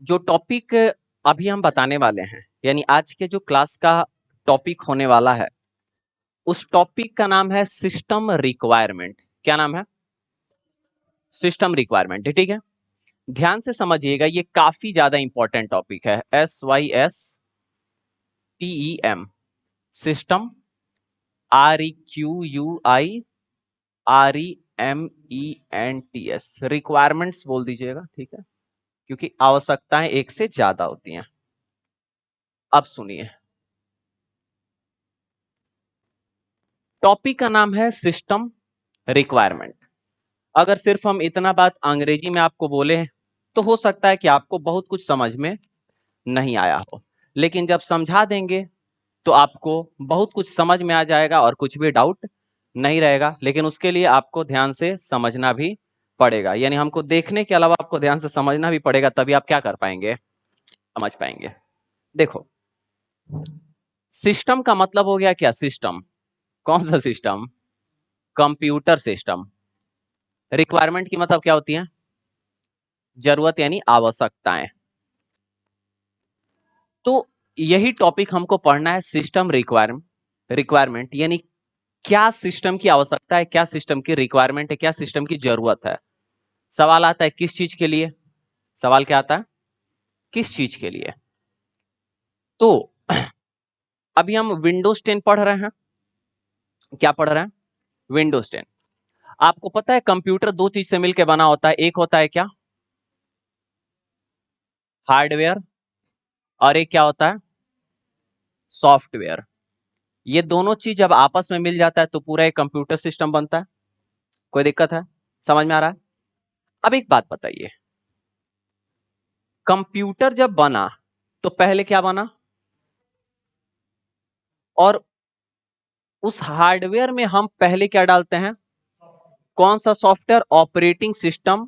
जो टॉपिक अभी हम बताने वाले हैं, यानी आज के जो क्लास का टॉपिक होने वाला है, उस टॉपिक का नाम है सिस्टम रिक्वायरमेंट। क्या नाम है? System requirement. ठीक है, ध्यान से समझिएगा, ये काफी ज्यादा इंपॉर्टेंट टॉपिक है। SYSTEM, सिस्टम, REQUIREMENTS, रिक्वायरमेंट्स बोल दीजिएगा, ठीक है, क्योंकि आवश्यकताएं एक से ज्यादा होती हैं। अब सुनिए, टॉपिक का नाम है सिस्टम रिक्वायरमेंट। अगर सिर्फ हम इतना बात अंग्रेजी में आपको बोले तो हो सकता है कि आपको बहुत कुछ समझ में नहीं आया हो, लेकिन जब समझा देंगे तो आपको बहुत कुछ समझ में आ जाएगा और कुछ भी डाउट नहीं रहेगा। लेकिन उसके लिए आपको ध्यान से समझना भी पड़ेगा, यानी हमको देखने के अलावा आपको ध्यान से समझना भी पड़ेगा, तभी आप क्या कर पाएंगे, समझ पाएंगे। देखो, सिस्टम का मतलब हो गया क्या? सिस्टम। कौन सा सिस्टम? Computer system. रिक्वायरमेंट की मतलब क्या होती है? जरूरत यानी आवश्यकताएं। तो यही टॉपिक हमको पढ़ना है, सिस्टम रिक्वायरमेंट, यानी क्या सिस्टम की आवश्यकता है, क्या सिस्टम की रिक्वायरमेंट है, क्या सिस्टम की जरूरत है। सवाल आता है किस चीज के लिए? सवाल क्या आता है? किस चीज के लिए? तो अभी हम विंडोज 10 पढ़ रहे हैं। क्या पढ़ रहे हैं? विंडोज 10। आपको पता है कंप्यूटर दो चीज से मिलकर बना होता है। एक होता है क्या? हार्डवेयर। और एक क्या होता है? सॉफ्टवेयर। ये दोनों चीज जब आपस में मिल जाता है तो पूरा एक कंप्यूटर सिस्टम बनता है। कोई दिक्कत है? समझ में आ रहा है? अब एक बात बताइए, कंप्यूटर जब बना तो पहले क्या बना? और उस हार्डवेयर में हम पहले क्या डालते हैं? कौन सा सॉफ्टवेयर? ऑपरेटिंग सिस्टम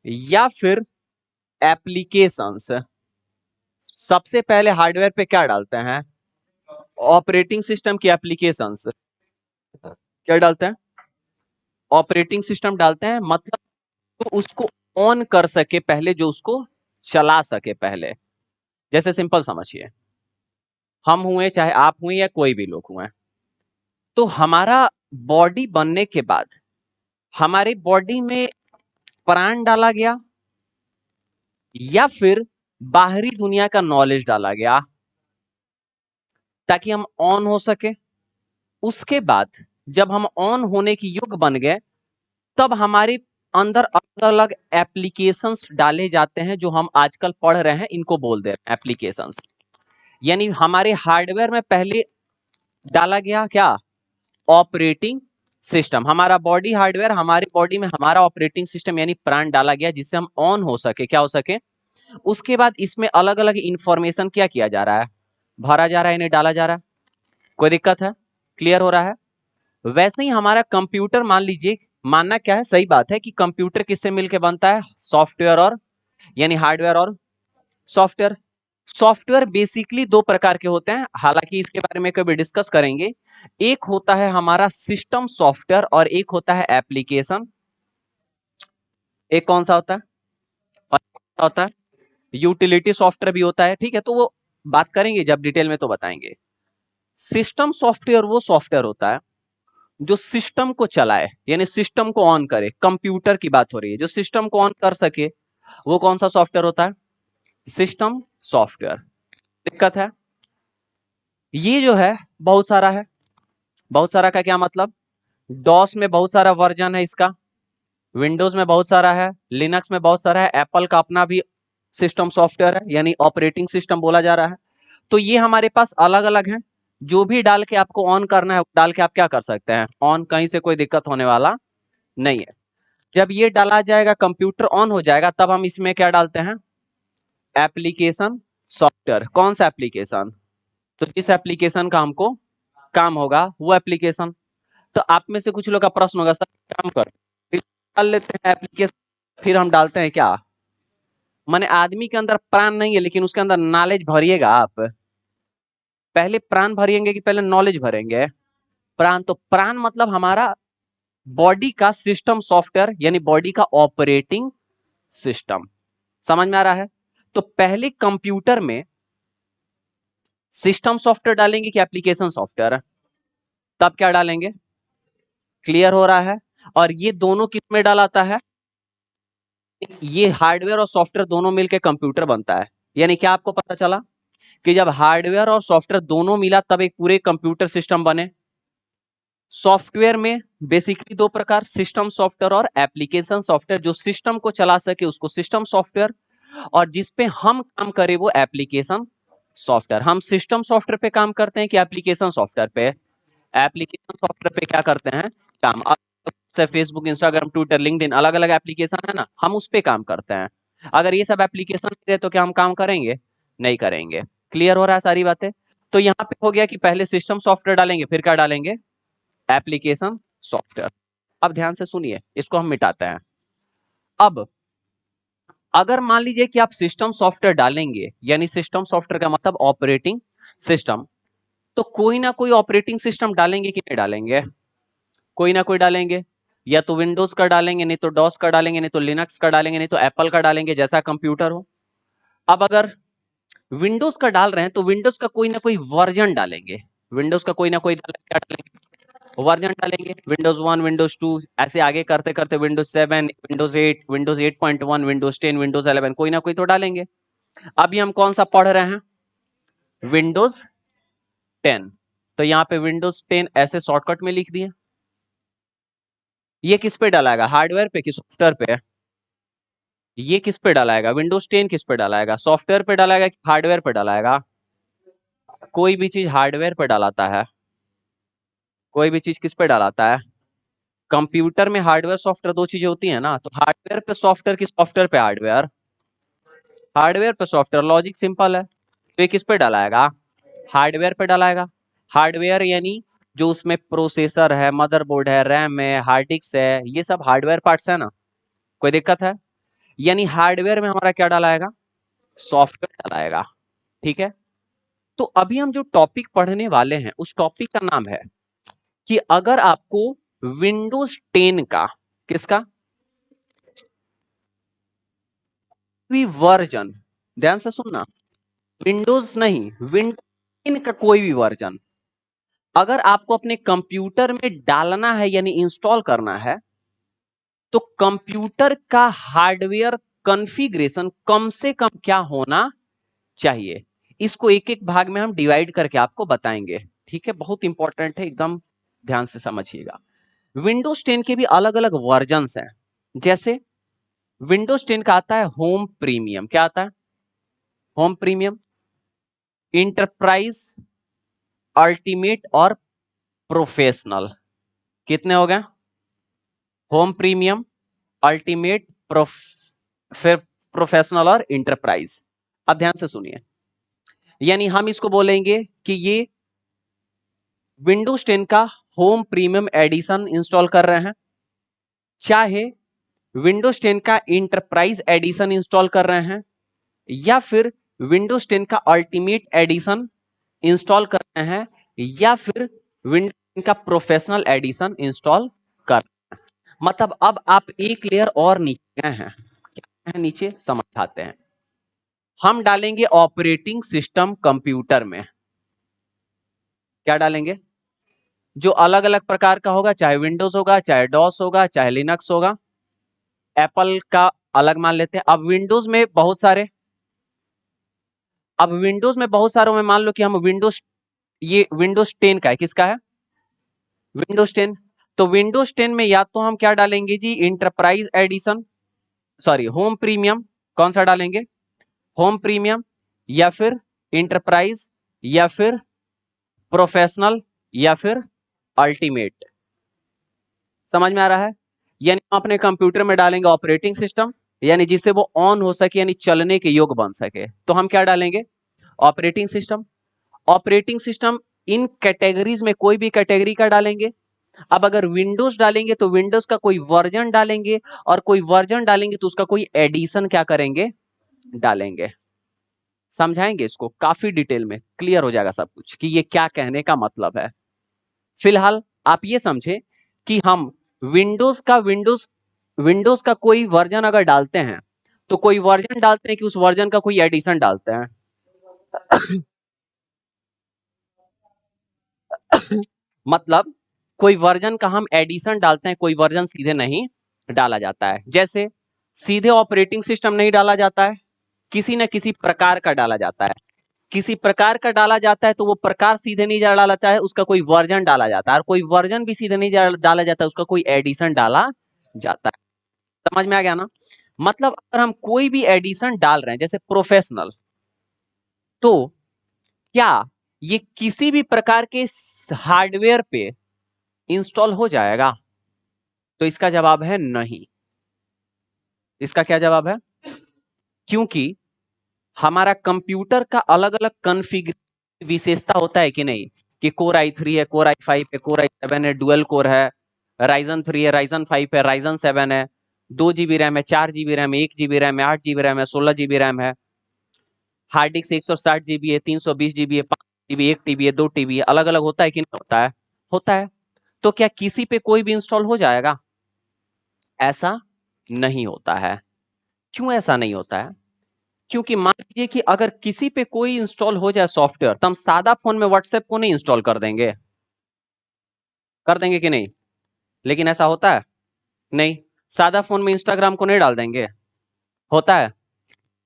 या फिर एप्लीकेशंस। सबसे पहले हार्डवेयर पे क्या डालते हैं? ऑपरेटिंग सिस्टम की एप्लीकेशंस। क्या डालते हैं? ऑपरेटिंग सिस्टम डालते हैं, मतलब तो उसको ऑन कर सके पहले, जो उसको चला सके पहले। जैसे सिंपल समझिए, हम हुए चाहे आप हुए या कोई भी लोग हुए, तो हमारा बॉडी बनने के बाद हमारी बॉडी में प्राण डाला गया या फिर बाहरी दुनिया का नॉलेज डाला गया ताकि हम ऑन हो सके। उसके बाद जब हम ऑन होने की योग्य बन गए, तब हमारे अंदर अलग अलग एप्लीकेशंस डाले जाते हैं, जो हम आजकल पढ़ रहे हैं, इनको बोल दे रहे हैं एप्लीकेशंस। यानी हमारे हार्डवेयर में पहले डाला गया क्या? Operating system. हमारा बॉडी हार्डवेयर, हमारी बॉडी में हमारा ऑपरेटिंग सिस्टम यानी प्राण डाला गया, जिससे हम ऑन हो सके, क्या हो सके। उसके बाद इसमें अलग अलग इंफॉर्मेशन क्या किया जा रहा है? भरा जा रहा है, इन्हें डाला जा रहा है। कोई दिक्कत है? क्लियर हो रहा है? वैसे ही हमारा कंप्यूटर, मान लीजिए, मानना क्या है, सही बात है कि कंप्यूटर किससे मिलकर बनता है? सॉफ्टवेयर और, यानी हार्डवेयर और सॉफ्टवेयर। सॉफ्टवेयर बेसिकली दो प्रकार के होते हैं, हालांकि इसके बारे में कभी डिस्कस करेंगे। एक होता है हमारा सिस्टम सॉफ्टवेयर और एक होता है एप्लीकेशन। एक कौन सा होता है? और कौन सा होता है? यूटिलिटी सॉफ्टवेयर भी होता है। ठीक है, तो वो बात करेंगे जब डिटेल में तो बताएंगे। सिस्टम सॉफ्टवेयर वो सॉफ्टवेयर होता है जो सिस्टम को चलाए, यानी सिस्टम को ऑन करे। कंप्यूटर की बात हो रही है, जो सिस्टम को ऑन कर सके, वो कौन सा सॉफ्टवेयर होता है? System software. दिक्कत है? ये जो है बहुत सारा है। बहुत सारा का क्या मतलब? डॉस में बहुत सारा वर्जन है इसका, विंडोज में बहुत सारा है, लिनक्स में बहुत सारा है, एप्पल का अपना भी सिस्टम सॉफ्टवेयर है, यानी ऑपरेटिंग सिस्टम बोला जा रहा है। तो ये हमारे पास अलग अलग है। जो भी डाल के आपको ऑन करना है, डाल के आप क्या कर सकते हैं? ऑन। कहीं से कोई दिक्कत होने वाला नहीं है। जब ये डाला जाएगा, कंप्यूटर ऑन हो जाएगा, तब हम इसमें क्या डालते हैं? Application software. कौन सा एप्लीकेशन? तो जिस एप्लीकेशन का हमको काम होगा वो एप्लीकेशन। तो आप में से कुछ लोग का प्रश्न होगा, सर काम कर डाल लेते हैं एप्लीकेशन, फिर हम डालते हैं क्या? माने आदमी के अंदर प्राण नहीं है, लेकिन उसके अंदर नॉलेज भरिएगा आप। पहले प्राण भरिएंगे कि पहले नॉलेज भरेंगे? प्राण। तो प्राण मतलब हमारा बॉडी का सिस्टम सॉफ्टवेयर, यानी बॉडी का ऑपरेटिंग सिस्टम। समझ में आ रहा है? तो पहले कंप्यूटर में सिस्टम सॉफ्टवेयर डालेंगे कि एप्लीकेशन सॉफ्टवेयर? तब क्या डालेंगे? क्लियर हो रहा है? और ये दोनों किस में डालाता है? ये हार्डवेयर और सॉफ्टवेयर दोनों मिलकर कंप्यूटर बनता है। यानी क्या आपको पता चला कि जब हार्डवेयर और सॉफ्टवेयर दोनों मिला तब एक पूरे कंप्यूटर सिस्टम बने। सॉफ्टवेयर में बेसिकली दो प्रकार, सिस्टम सॉफ्टवेयर और एप्लीकेशन सॉफ्टवेयर। जो सिस्टम को चला सके उसको सिस्टम सॉफ्टवेयर, और जिसपे हम काम करें वो एप्लीकेशन सॉफ्टवेयर। हम सिस्टम सॉफ्टवेयर पे काम करते हैं कि एप्लीकेशन सॉफ्टवेयर पे? एप्लीकेशन सॉफ्टवेयर पे क्या करते हैं काम। अब से फेसबुक, इंस्टाग्राम, ट्विटर, लिंक्डइन अलग अलग एप्लीकेशन है ना, हम उस पे काम करते हैं। अगर ये सब एप्लीकेशन है तो क्या हम काम करेंगे? नहीं करेंगे। क्लियर हो रहा है सारी बातें? तो यहाँ पे हो गया कि पहले सिस्टम सॉफ्टवेयर डालेंगे, फिर क्या डालेंगे? Application software. अब ध्यान से सुनिए, इसको हम मिटाते हैं। अब अगर मान लीजिए कि आप सिस्टम सॉफ्टवेयर डालेंगे, यानी सिस्टम सॉफ्टवेयर का मतलब ऑपरेटिंग सिस्टम, तो कोई ना कोई ऑपरेटिंग सिस्टम डालेंगे कि नहीं डालेंगे? कोई ना कोई डालेंगे। या तो विंडोज का डालेंगे, नहीं तो डॉस का डालेंगे, नहीं तो लिनक्स का डालेंगे, नहीं तो एप्पल का डालेंगे, जैसा कंप्यूटर हो। अब अगर विंडोज का डाल रहे हैं तो विंडोज का कोई ना कोई वर्जन डालेंगे। विंडोज का कोई ना कोई क्या डालेंगे? वर्जन डालेंगे। विंडोज 1, विंडोज 2, ऐसे आगे करते करते Windows 7, Windows 8, Windows 8.1, Windows 10, Windows 11, कोई ना कोई तो डालेंगे। अभी हम कौन सा पढ़ रहे हैं? विंडोज 10। तो यहाँ पे विंडोज 10 ऐसे शॉर्टकट में लिख दिए। ये किस पे डालाएगा? हार्डवेयर पे कि सॉफ्टवेयर पे? ये किस पे डालाएगा? विंडोज 10 किस पे डालाएगा? सॉफ्टवेयर पे डालाएगा कि हार्डवेयर पे डालाएगा? कोई भी चीज हार्डवेयर पे डालाता है। कोई भी चीज किस पे डालाता है? कंप्यूटर में हार्डवेयर सॉफ्टवेयर दो चीजें होती है ना, तो हार्डवेयर पे सॉफ्टवेयर की सॉफ्टवेयर पे हार्डवेयर, हार्डवेयर पे सॉफ्टवेयर। लॉजिक सिंपल है। तो ये किस पे डालाएगा? हार्डवेयर पे डालाएगा। हार्डवेयर यानी जो उसमें प्रोसेसर है, मदरबोर्ड है, रैम है, हार्ड डिस्क है, ये सब हार्डवेयर पार्ट्स है ना। कोई दिक्कत है? यानी हार्डवेयर में हमारा क्या डालाएगा? सॉफ्टवेयर डालाएगा। ठीक है। तो अभी हम जो टॉपिक पढ़ने वाले हैं उस टॉपिक का नाम है कि अगर आपको विंडोज 10 का, किसका भी वर्जन, ध्यान से सुनना, विंडोज नहीं, विंडोज 10 का कोई भी वर्जन अगर आपको अपने कंप्यूटर में डालना है यानी इंस्टॉल करना है, तो कंप्यूटर का हार्डवेयर कॉन्फ़िगरेशन कम से कम क्या होना चाहिए? इसको एक एक भाग में हम डिवाइड करके आपको बताएंगे। ठीक है, बहुत इंपॉर्टेंट है, एकदम ध्यान से समझिएगा। विंडोज 10 के भी अलग अलग वर्जन्स हैं। जैसे विंडोज 10 का आता है होम प्रीमियम। क्या आता है? होम प्रीमियम, इंटरप्राइज, अल्टीमेट और प्रोफेशनल। कितने हो गए? होम प्रीमियम, अल्टीमेट, फिर प्रोफेशनल और इंटरप्राइज। अब ध्यान से सुनिए, यानी हम इसको बोलेंगे कि ये विंडोज 10 का होम प्रीमियम एडिशन इंस्टॉल कर रहे हैं, चाहे विंडोज 10 का इंटरप्राइज एडिशन इंस्टॉल कर रहे हैं, या फिर विंडोज 10 का अल्टीमेट एडिशन इंस्टॉल कर रहे हैं, या फिर विंडोज 10 का प्रोफेशनल एडिशन इंस्टॉल कर रहे हैं। मतलब अब आप एक लेयर और नीचे गए हैं। क्या है नीचे? समझाते हैं। हम डालेंगे ऑपरेटिंग सिस्टम कंप्यूटर में। क्या डालेंगे? जो अलग अलग प्रकार का होगा, चाहे विंडोज होगा, चाहे डॉस होगा, चाहे लिनक्स होगा, एप्पल का अलग मान लेते हैं। अब विंडोज में बहुत सारों में मान लो कि हम विंडोज, ये विंडोज 10 का है। किसका है? विंडोज 10। तो विंडोज 10 में या तो हम क्या डालेंगे जी? Enterprise edition, sorry home premium. कौन सा डालेंगे? होम प्रीमियम, या फिर इंटरप्राइज, या फिर प्रोफेशनल, या फिर अल्टीमेट। समझ में आ रहा है? यानी हम अपने कंप्यूटर में डालेंगे ऑपरेटिंग सिस्टम, यानी जिससे वो ऑन हो सके, यानी चलने के योग्य बन सके, तो हम क्या डालेंगे? Operating system. Operating system in categories में कोई भी कैटेगरी का डालेंगे। अब अगर विंडोज डालेंगे तो विंडोज का कोई वर्जन डालेंगे, और कोई वर्जन डालेंगे तो उसका कोई एडिशन क्या करेंगे? डालेंगे। समझाएंगे इसको काफी डिटेल में, क्लियर हो जाएगा सब कुछ कि ये क्या कहने का मतलब है। फिलहाल आप ये समझे कि हम विंडोज का कोई वर्जन अगर डालते हैं तो कोई वर्जन डालते हैं कि उस वर्जन का कोई एडिशन डालते हैं? मतलब कोई वर्जन का हम एडिशन डालते हैं, कोई वर्जन सीधे नहीं डाला जाता है। जैसे सीधे ऑपरेटिंग सिस्टम नहीं डाला जाता है, किसी न किसी प्रकार का डाला जाता है। किसी प्रकार का डाला जाता है तो वो प्रकार सीधे नहीं डाला जाता है, उसका कोई वर्जन डाला जाता है। और कोई वर्जन भी सीधे नहीं डाला जाता है, उसका कोई एडिशन डाला जाता है। समझ में आ गया ना? मतलब अगर हम कोई भी एडिशन डाल रहे हैं जैसे प्रोफेशनल, तो क्या ये किसी भी प्रकार के हार्डवेयर पे इंस्टॉल हो जाएगा? तो इसका जवाब है नहीं। इसका क्या जवाब है? क्योंकि हमारा कंप्यूटर का अलग अलग कॉन्फ़िगरेशन विशेषता होता है कि नहीं, कि कोर i3 है, कोर i5 है, कोर i7 है, डुअल कोर है, राइजन 3 है, राइजन 5 है, राइजन 7 है, 2 GB रैम है, 4 GB रैम है, 1 GB रैम है, 8 GB रैम है, 16 GB रैम है, हार्ड डिस्क 160 GB है, 320 GB है, 5 GB, 1 TB है, 2 TB है। अलग अलग होता है कि नहीं होता है? होता है। तो क्या किसी पे कोई भी इंस्टॉल हो जाएगा? ऐसा नहीं होता है। क्यों ऐसा नहीं होता है? क्योंकि मान लीजिए कि अगर किसी पे कोई इंस्टॉल हो जाए सॉफ्टवेयर, तो हम सादा फोन में व्हाट्सएप को नहीं इंस्टॉल कर देंगे? कर देंगे कि नहीं? लेकिन ऐसा होता है नहीं। सादा फोन में इंस्टाग्राम को नहीं डाल देंगे? होता है।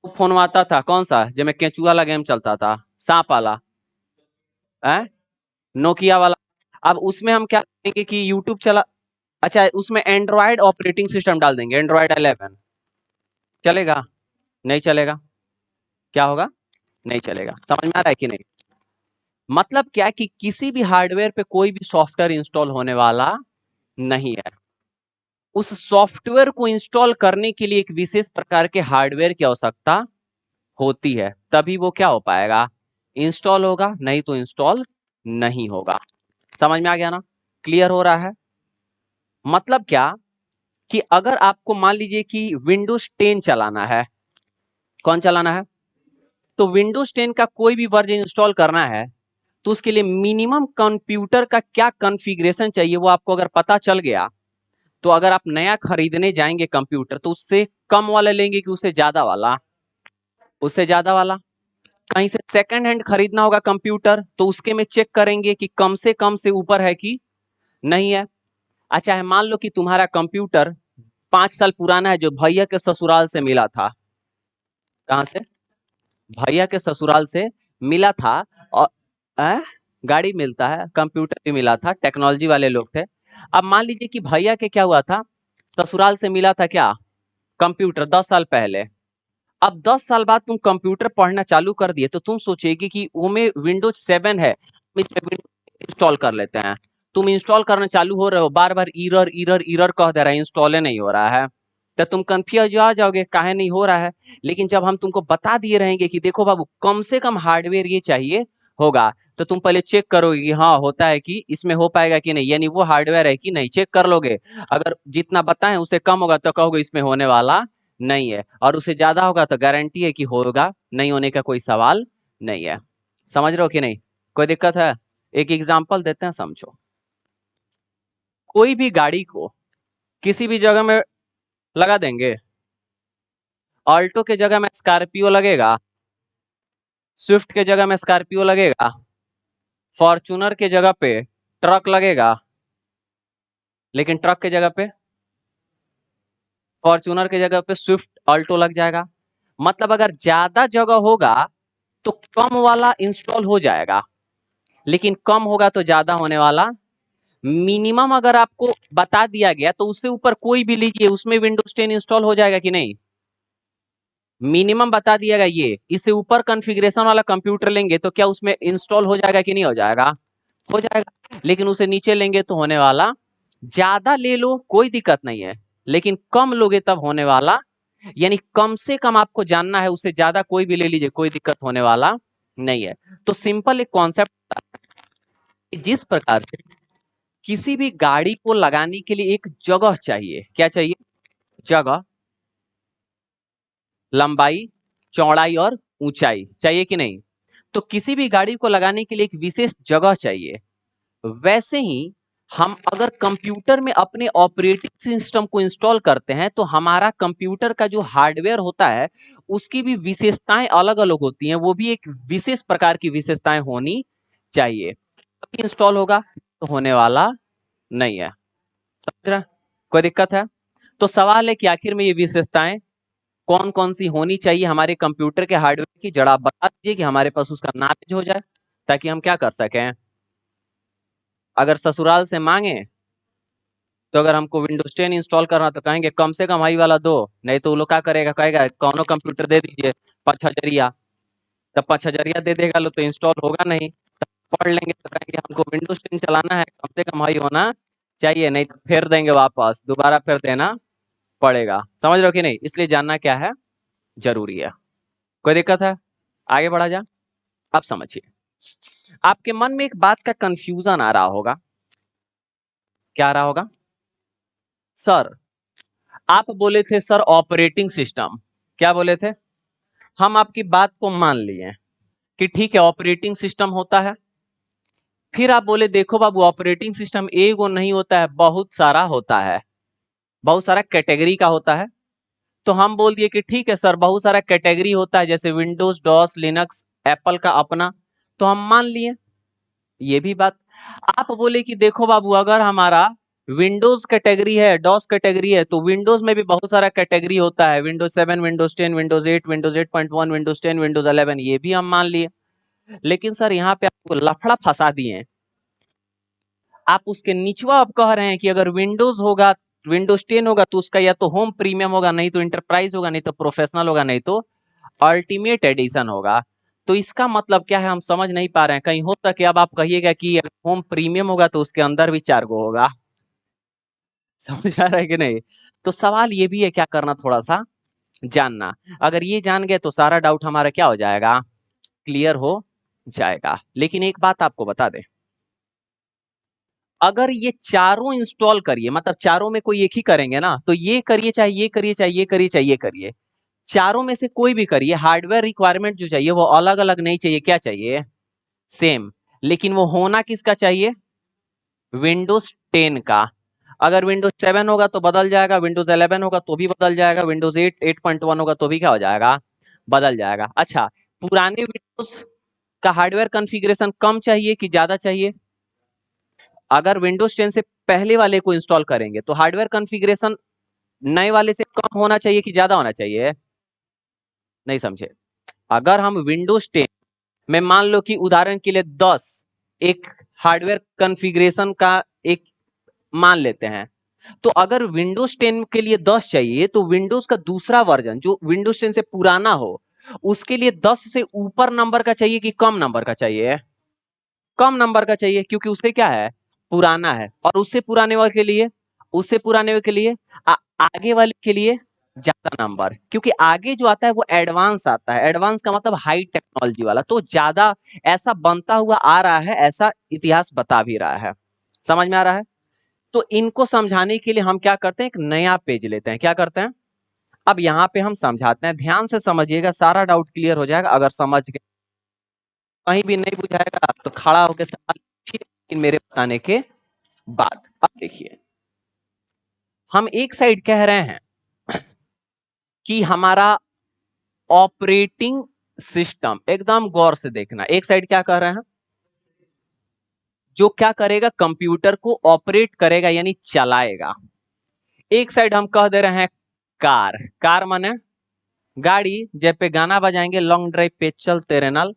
वो फोन आता था कौन सा, जिसमें केचुआ वाला गेम चलता था, सांप वाला है, नोकिया वाला। अब उसमें हम क्या करेंगे कि यूट्यूब चला, अच्छा उसमें एंड्रॉयड ऑपरेटिंग सिस्टम डाल देंगे, एंड्रॉयड 11। चलेगा? नहीं चलेगा। क्या होगा? नहीं चलेगा। समझ में आ रहा है कि नहीं? मतलब क्या कि किसी भी हार्डवेयर पे कोई भी सॉफ्टवेयर इंस्टॉल होने वाला नहीं है। उस सॉफ्टवेयर को इंस्टॉल करने के लिए एक विशेष प्रकार के हार्डवेयर की आवश्यकता होती है, तभी वो क्या हो पाएगा, इंस्टॉल होगा, नहीं तो इंस्टॉल नहीं होगा। समझ में आ गया ना? क्लियर हो रहा है? मतलब क्या कि अगर आपको मान लीजिए कि विंडोज 10 चलाना है, कौन चलाना है, तो विंडोज 10 का कोई भी वर्जन इंस्टॉल करना है, तो उसके लिए मिनिमम कंप्यूटर का क्या कॉन्फ़िगरेशन चाहिए वो आपको अगर पता चल गया, तो अगर आप नया खरीदने जाएंगे कंप्यूटर, तो उससे कम वाला लेंगे कि उससे ज्यादा वाला? उससे ज्यादा वाला। कहीं से सेकंड हैंड खरीदना होगा कंप्यूटर, तो उसके में चेक करेंगे कि कम से ऊपर है कि नहीं है। अच्छा है, मान लो कि तुम्हारा कंप्यूटर 5 साल पुराना है, जो भैया के ससुराल से मिला था। कहां से? भैया के ससुराल से मिला था। और गाड़ी मिलता है, कंप्यूटर भी मिला था, टेक्नोलॉजी वाले लोग थे। अब मान लीजिए कि भैया के क्या हुआ था, ससुराल से मिला था क्या, कंप्यूटर 10 साल पहले। अब 10 साल बाद तुम कंप्यूटर पढ़ना चालू कर दिए, तो तुम सोचेगी कि वो में विंडोज 7 है, इस पे विंडोज इंस्टॉल कर लेते हैं। तुम इंस्टॉल करना चालू हो रहे हो, बार बार इरर इरर इरर कह दे रहा है, इंस्टॉल नहीं हो रहा है। तो तुम कंफ्यूज आ जाओगे, काहे नहीं हो रहा है। लेकिन जब हम तुमको बता दिए रहेंगे कि देखो बाबू, कम से कम हार्डवेयर ये चाहिए होगा, तो तुम पहले चेक करोगे कि हाँ होता है कि इसमें हो पाएगा कि नहीं, यानी वो हार्डवेयर है कि नहीं, चेक कर लोगे। अगर जितना बताएं उससे कम होगा तो कहोगे इसमें होने वाला नहीं है, और उससे ज्यादा होगा तो गारंटी है कि होगा, नहीं होने का कोई सवाल नहीं है। समझ रहे हो कि नहीं? कोई दिक्कत है? एक एग्जांपल देते हैं, समझो। कोई भी गाड़ी को किसी भी जगह में लगा देंगे, ऑल्टो के जगह में स्कॉर्पियो लगेगा, स्विफ्ट के जगह में स्कॉर्पियो लगेगा, फॉर्च्यूनर के जगह पे ट्रक लगेगा, लेकिन ट्रक के जगह पे, फॉर्च्यूनर के जगह पे स्विफ्ट ऑल्टो लग जाएगा। मतलब अगर ज्यादा जगह होगा तो कम वाला इंस्टॉल हो जाएगा, लेकिन कम होगा तो ज्यादा होने वाला। मिनिमम अगर आपको बता दिया गया तो उससे ऊपर कोई भी लीजिए, उसमें विंडोज 10 इंस्टॉल हो जाएगा कि नहीं? मिनिमम बता दिया गया ये, इससे ऊपर कॉन्फ़िगरेशन वाला कंप्यूटर लेंगे तो क्या उसमें इंस्टॉल हो जाएगा कि नहीं हो जाएगा? हो जाएगा। लेकिन उसे नीचे लेंगे तो होने वाला, ज्यादा ले लो कोई दिक्कत नहीं है, लेकिन कम लोगे तब होने वाला, यानी कम से कम आपको जानना है, उससे ज्यादा कोई भी ले लीजिए कोई दिक्कत होने वाला नहीं है। तो सिंपल एक कॉन्सेप्ट, जिस प्रकार से किसी भी गाड़ी को लगाने के लिए एक जगह चाहिए, क्या चाहिए? जगह, लंबाई, चौड़ाई और ऊंचाई चाहिए कि नहीं? तो किसी भी गाड़ी को लगाने के लिए एक विशेष जगह चाहिए। वैसे ही हम अगर कंप्यूटर में अपने ऑपरेटिंग सिस्टम को इंस्टॉल करते हैं तो हमारा कंप्यूटर का जो हार्डवेयर होता है उसकी भी विशेषताएं अलग अलग होती हैं, वो भी एक विशेष प्रकार की विशेषताएं होनी चाहिए, अभी इंस्टॉल होगा तो होने वाला नहीं है। समझ रहा, कोई दिक्कत है? तो सवाल है कि आखिर में ये विशेषताएं कौन कौन सी होनी चाहिए हमारे कंप्यूटर के हार्डवेयर की, जरा आप बता दीजिए कि हमारे पास उसका नॉलेज हो जाए ताकि हम क्या कर सकें। अगर ससुराल से मांगे तो अगर हमको विंडोज 10 इंस्टॉल करना तो कहेंगे कम से कम हाई वाला दो, नहीं तो वो लोग क्या करेगा, कहेगा कौनो कंप्यूटर दे दीजिए 5,000, तब 5,000 दे देगा लो तो इंस्टॉल होगा नहीं, तब पढ़ लेंगे तो कहेंगे हमको विंडोज 10 चलाना है, कम से कम हाई होना चाहिए, नहीं तो फेर देंगे वापस, दोबारा फिर देना पड़ेगा। समझ रहे हो कि नहीं? इसलिए जानना क्या है, जरूरी है। कोई दिक्कत है? आगे बढ़ा जा। अब समझिए, आपके मन में एक बात का कंफ्यूजन आ रहा होगा। क्या आ रहा होगा? सर आप बोले थे सर ऑपरेटिंग सिस्टम, क्या बोले थे? हम आपकी बात को मान लिए कि ठीक है ऑपरेटिंग सिस्टम होता है, फिर आप बोले देखो बाबू ऑपरेटिंग सिस्टम एगो नहीं होता है, बहुत सारा होता है, बहुत सारा कैटेगरी का होता है। तो हम बोल दिए कि ठीक है सर बहुत सारा कैटेगरी होता है, जैसे विंडोज, डॉस, लिनक्स, एप्पल का अपना, तो हम मान लिए ये भी बात। आप बोले कि देखो बाबू अगर हमारा विंडोज कैटेगरी है, डॉस कैटेगरी है, तो विंडोज में भी बहुत सारा कैटेगरी होता है, Windows 7, Windows 10, Windows 8, Windows 8.1, Windows 10, Windows 11, ये भी हम मान लिए। लेकिन सर यहाँ पे आपको लफड़ा फंसा दिए हैं। आप उसके निचवा आप कह रहे हैं कि अगर विंडोज होगा, विंडोज 10 होगा तो उसका या तो होम प्रीमियम होगा, नहीं तो इंटरप्राइज होगा, नहीं तो प्रोफेशनल होगा, नहीं तो अल्टीमेट एडिशन होगा। तो इसका मतलब क्या है हम समझ नहीं पा रहे हैं। कहीं हो सके अब आप कहिएगा कि होम प्रीमियम होगा तो उसके अंदर भी 4 गो होगा। समझ आ रहा है कि नहीं? तो सवाल ये भी है क्या करना, थोड़ा सा जानना। अगर ये जान गए तो सारा डाउट हमारा क्या हो जाएगा, क्लियर हो जाएगा। लेकिन एक बात आपको बता दें, अगर ये चारों इंस्टॉल करिए, मतलब चारों में कोई एक ही करेंगे ना, तो ये करिए चाहे ये करिए, चाहे ये करिए, चाहे ये करिए, चारों में से कोई भी करिए, हार्डवेयर रिक्वायरमेंट जो चाहिए वो अलग अलग नहीं चाहिए, क्या चाहिए, सेम। लेकिन वो होना किसका चाहिए, विंडोज 10 का। अगर विंडोज 7 होगा तो बदल जाएगा, विंडोज 11 होगा तो भी बदल जाएगा, विंडोज 8 8.1 होगा तो भी क्या हो जाएगा, बदल जाएगा। अच्छा, पुराने विंडोज का हार्डवेयर कॉन्फ़िगरेशन कम चाहिए कि ज्यादा चाहिए? अगर विंडोज 10 से पहले वाले को इंस्टॉल करेंगे तो हार्डवेयर कॉन्फ़िगरेशन नए वाले से कम होना चाहिए कि ज्यादा होना चाहिए? नहीं समझे। अगर हम विंडोज 10 में मान लो कि उदाहरण के लिए 10 एक हार्डवेयर कॉन्फ़िगरेशन का एक मान लेते हैं, तो अगर विंडोज 10 के लिए 10 चाहिए तो विंडोज का दूसरा वर्जन जो विंडोज 10 से पुराना हो उसके लिए 10 से ऊपर नंबर का चाहिए कि कम नंबर का चाहिए? कम नंबर का चाहिए, क्योंकि उससे क्या है, पुराना है। और उससे पुराने वाले के लिए, उससे पुराने वाले के लिए आगे वाले के लिए ज्यादा नंबर, क्योंकि आगे जो आता है वो एडवांस आता है, एडवांस का मतलब हाई टेक्नोलॉजी वाला, तो ज्यादा ऐसा बनता हुआ आ रहा है, ऐसा इतिहास बता भी रहा है। समझ में आ रहा है? तो इनको समझाने के लिए हम क्या करते हैं, एक नया पेज लेते हैं। क्या करते हैं, अब यहाँ पे हम समझाते हैं, ध्यान से समझिएगा, सारा डाउट क्लियर हो जाएगा। अगर समझ गए, कहीं भी नहीं बुझाएगा तो खड़ा होकर सवाल पूछिए, लेकिन मेरे बताने के बाद। अब देखिए, हम एक साइड कह रहे हैं कि हमारा ऑपरेटिंग सिस्टम, एकदम गौर से देखना, एक साइड क्या कह रहे हैं, जो क्या करेगा, कंप्यूटर को ऑपरेट करेगा यानी चलाएगा। एक साइड हम कह दे रहे हैं कार, कार माने गाड़ी, जब पे गाना बजाएंगे लॉन्ग ड्राइव पे चल तेरे नाल,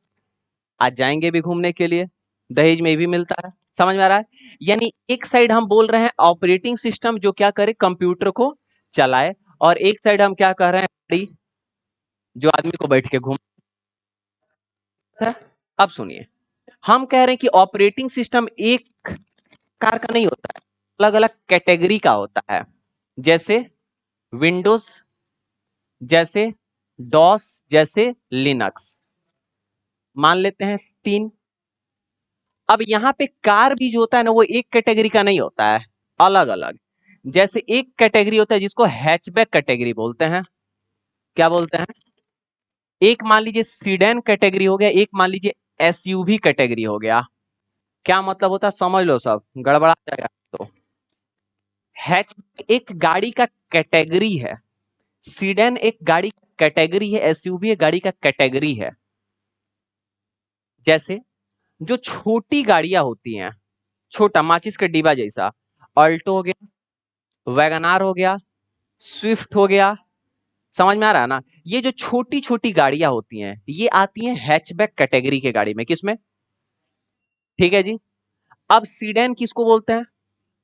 आज जाएंगे भी घूमने के लिए, दहेज में भी मिलता है। समझ में आ रहा है? यानी एक साइड हम बोल रहे हैं ऑपरेटिंग सिस्टम जो क्या करे, कंप्यूटर को चलाए, और एक साइड हम क्या कह रहे हैं, गाड़ी जो आदमी को बैठ के घूमता है। अब सुनिए, हम कह रहे हैं कि ऑपरेटिंग सिस्टम एक कार का नहीं होता है, अलग अलग कैटेगरी का होता है। जैसे विंडोज, जैसे डॉस, जैसे लिनक्स, मान लेते हैं 3। अब यहाँ पे कार भी जो होता है ना वो एक कैटेगरी का नहीं होता है, अलग अलग। जैसे एक कैटेगरी होता है जिसको हैचबैक कैटेगरी बोलते हैं। क्या बोलते हैं? एक मान लीजिए सीडेन कैटेगरी हो गया, एक मान लीजिए एसयूवी कैटेगरी हो गया। क्या मतलब होता है समझ लो, सब गड़बड़ा जाएगा हैचबैक एक गाड़ी का कैटेगरी है, सीडन एक गाड़ी का कैटेगरी है, एसयूवी एक गाड़ी का कैटेगरी है। जैसे जो छोटी गाड़ियां होती हैं, छोटा माचिस का डिब्बा जैसा, ऑल्टो हो गया, वैगनार हो गया, स्विफ्ट हो गया, समझ में आ रहा है ना? ये जो छोटी छोटी गाड़ियां होती हैं ये आती हैं हैचबैक कैटेगरी के गाड़ी में, किसमें? ठीक है जी। अब सीडन किसको बोलते हैं?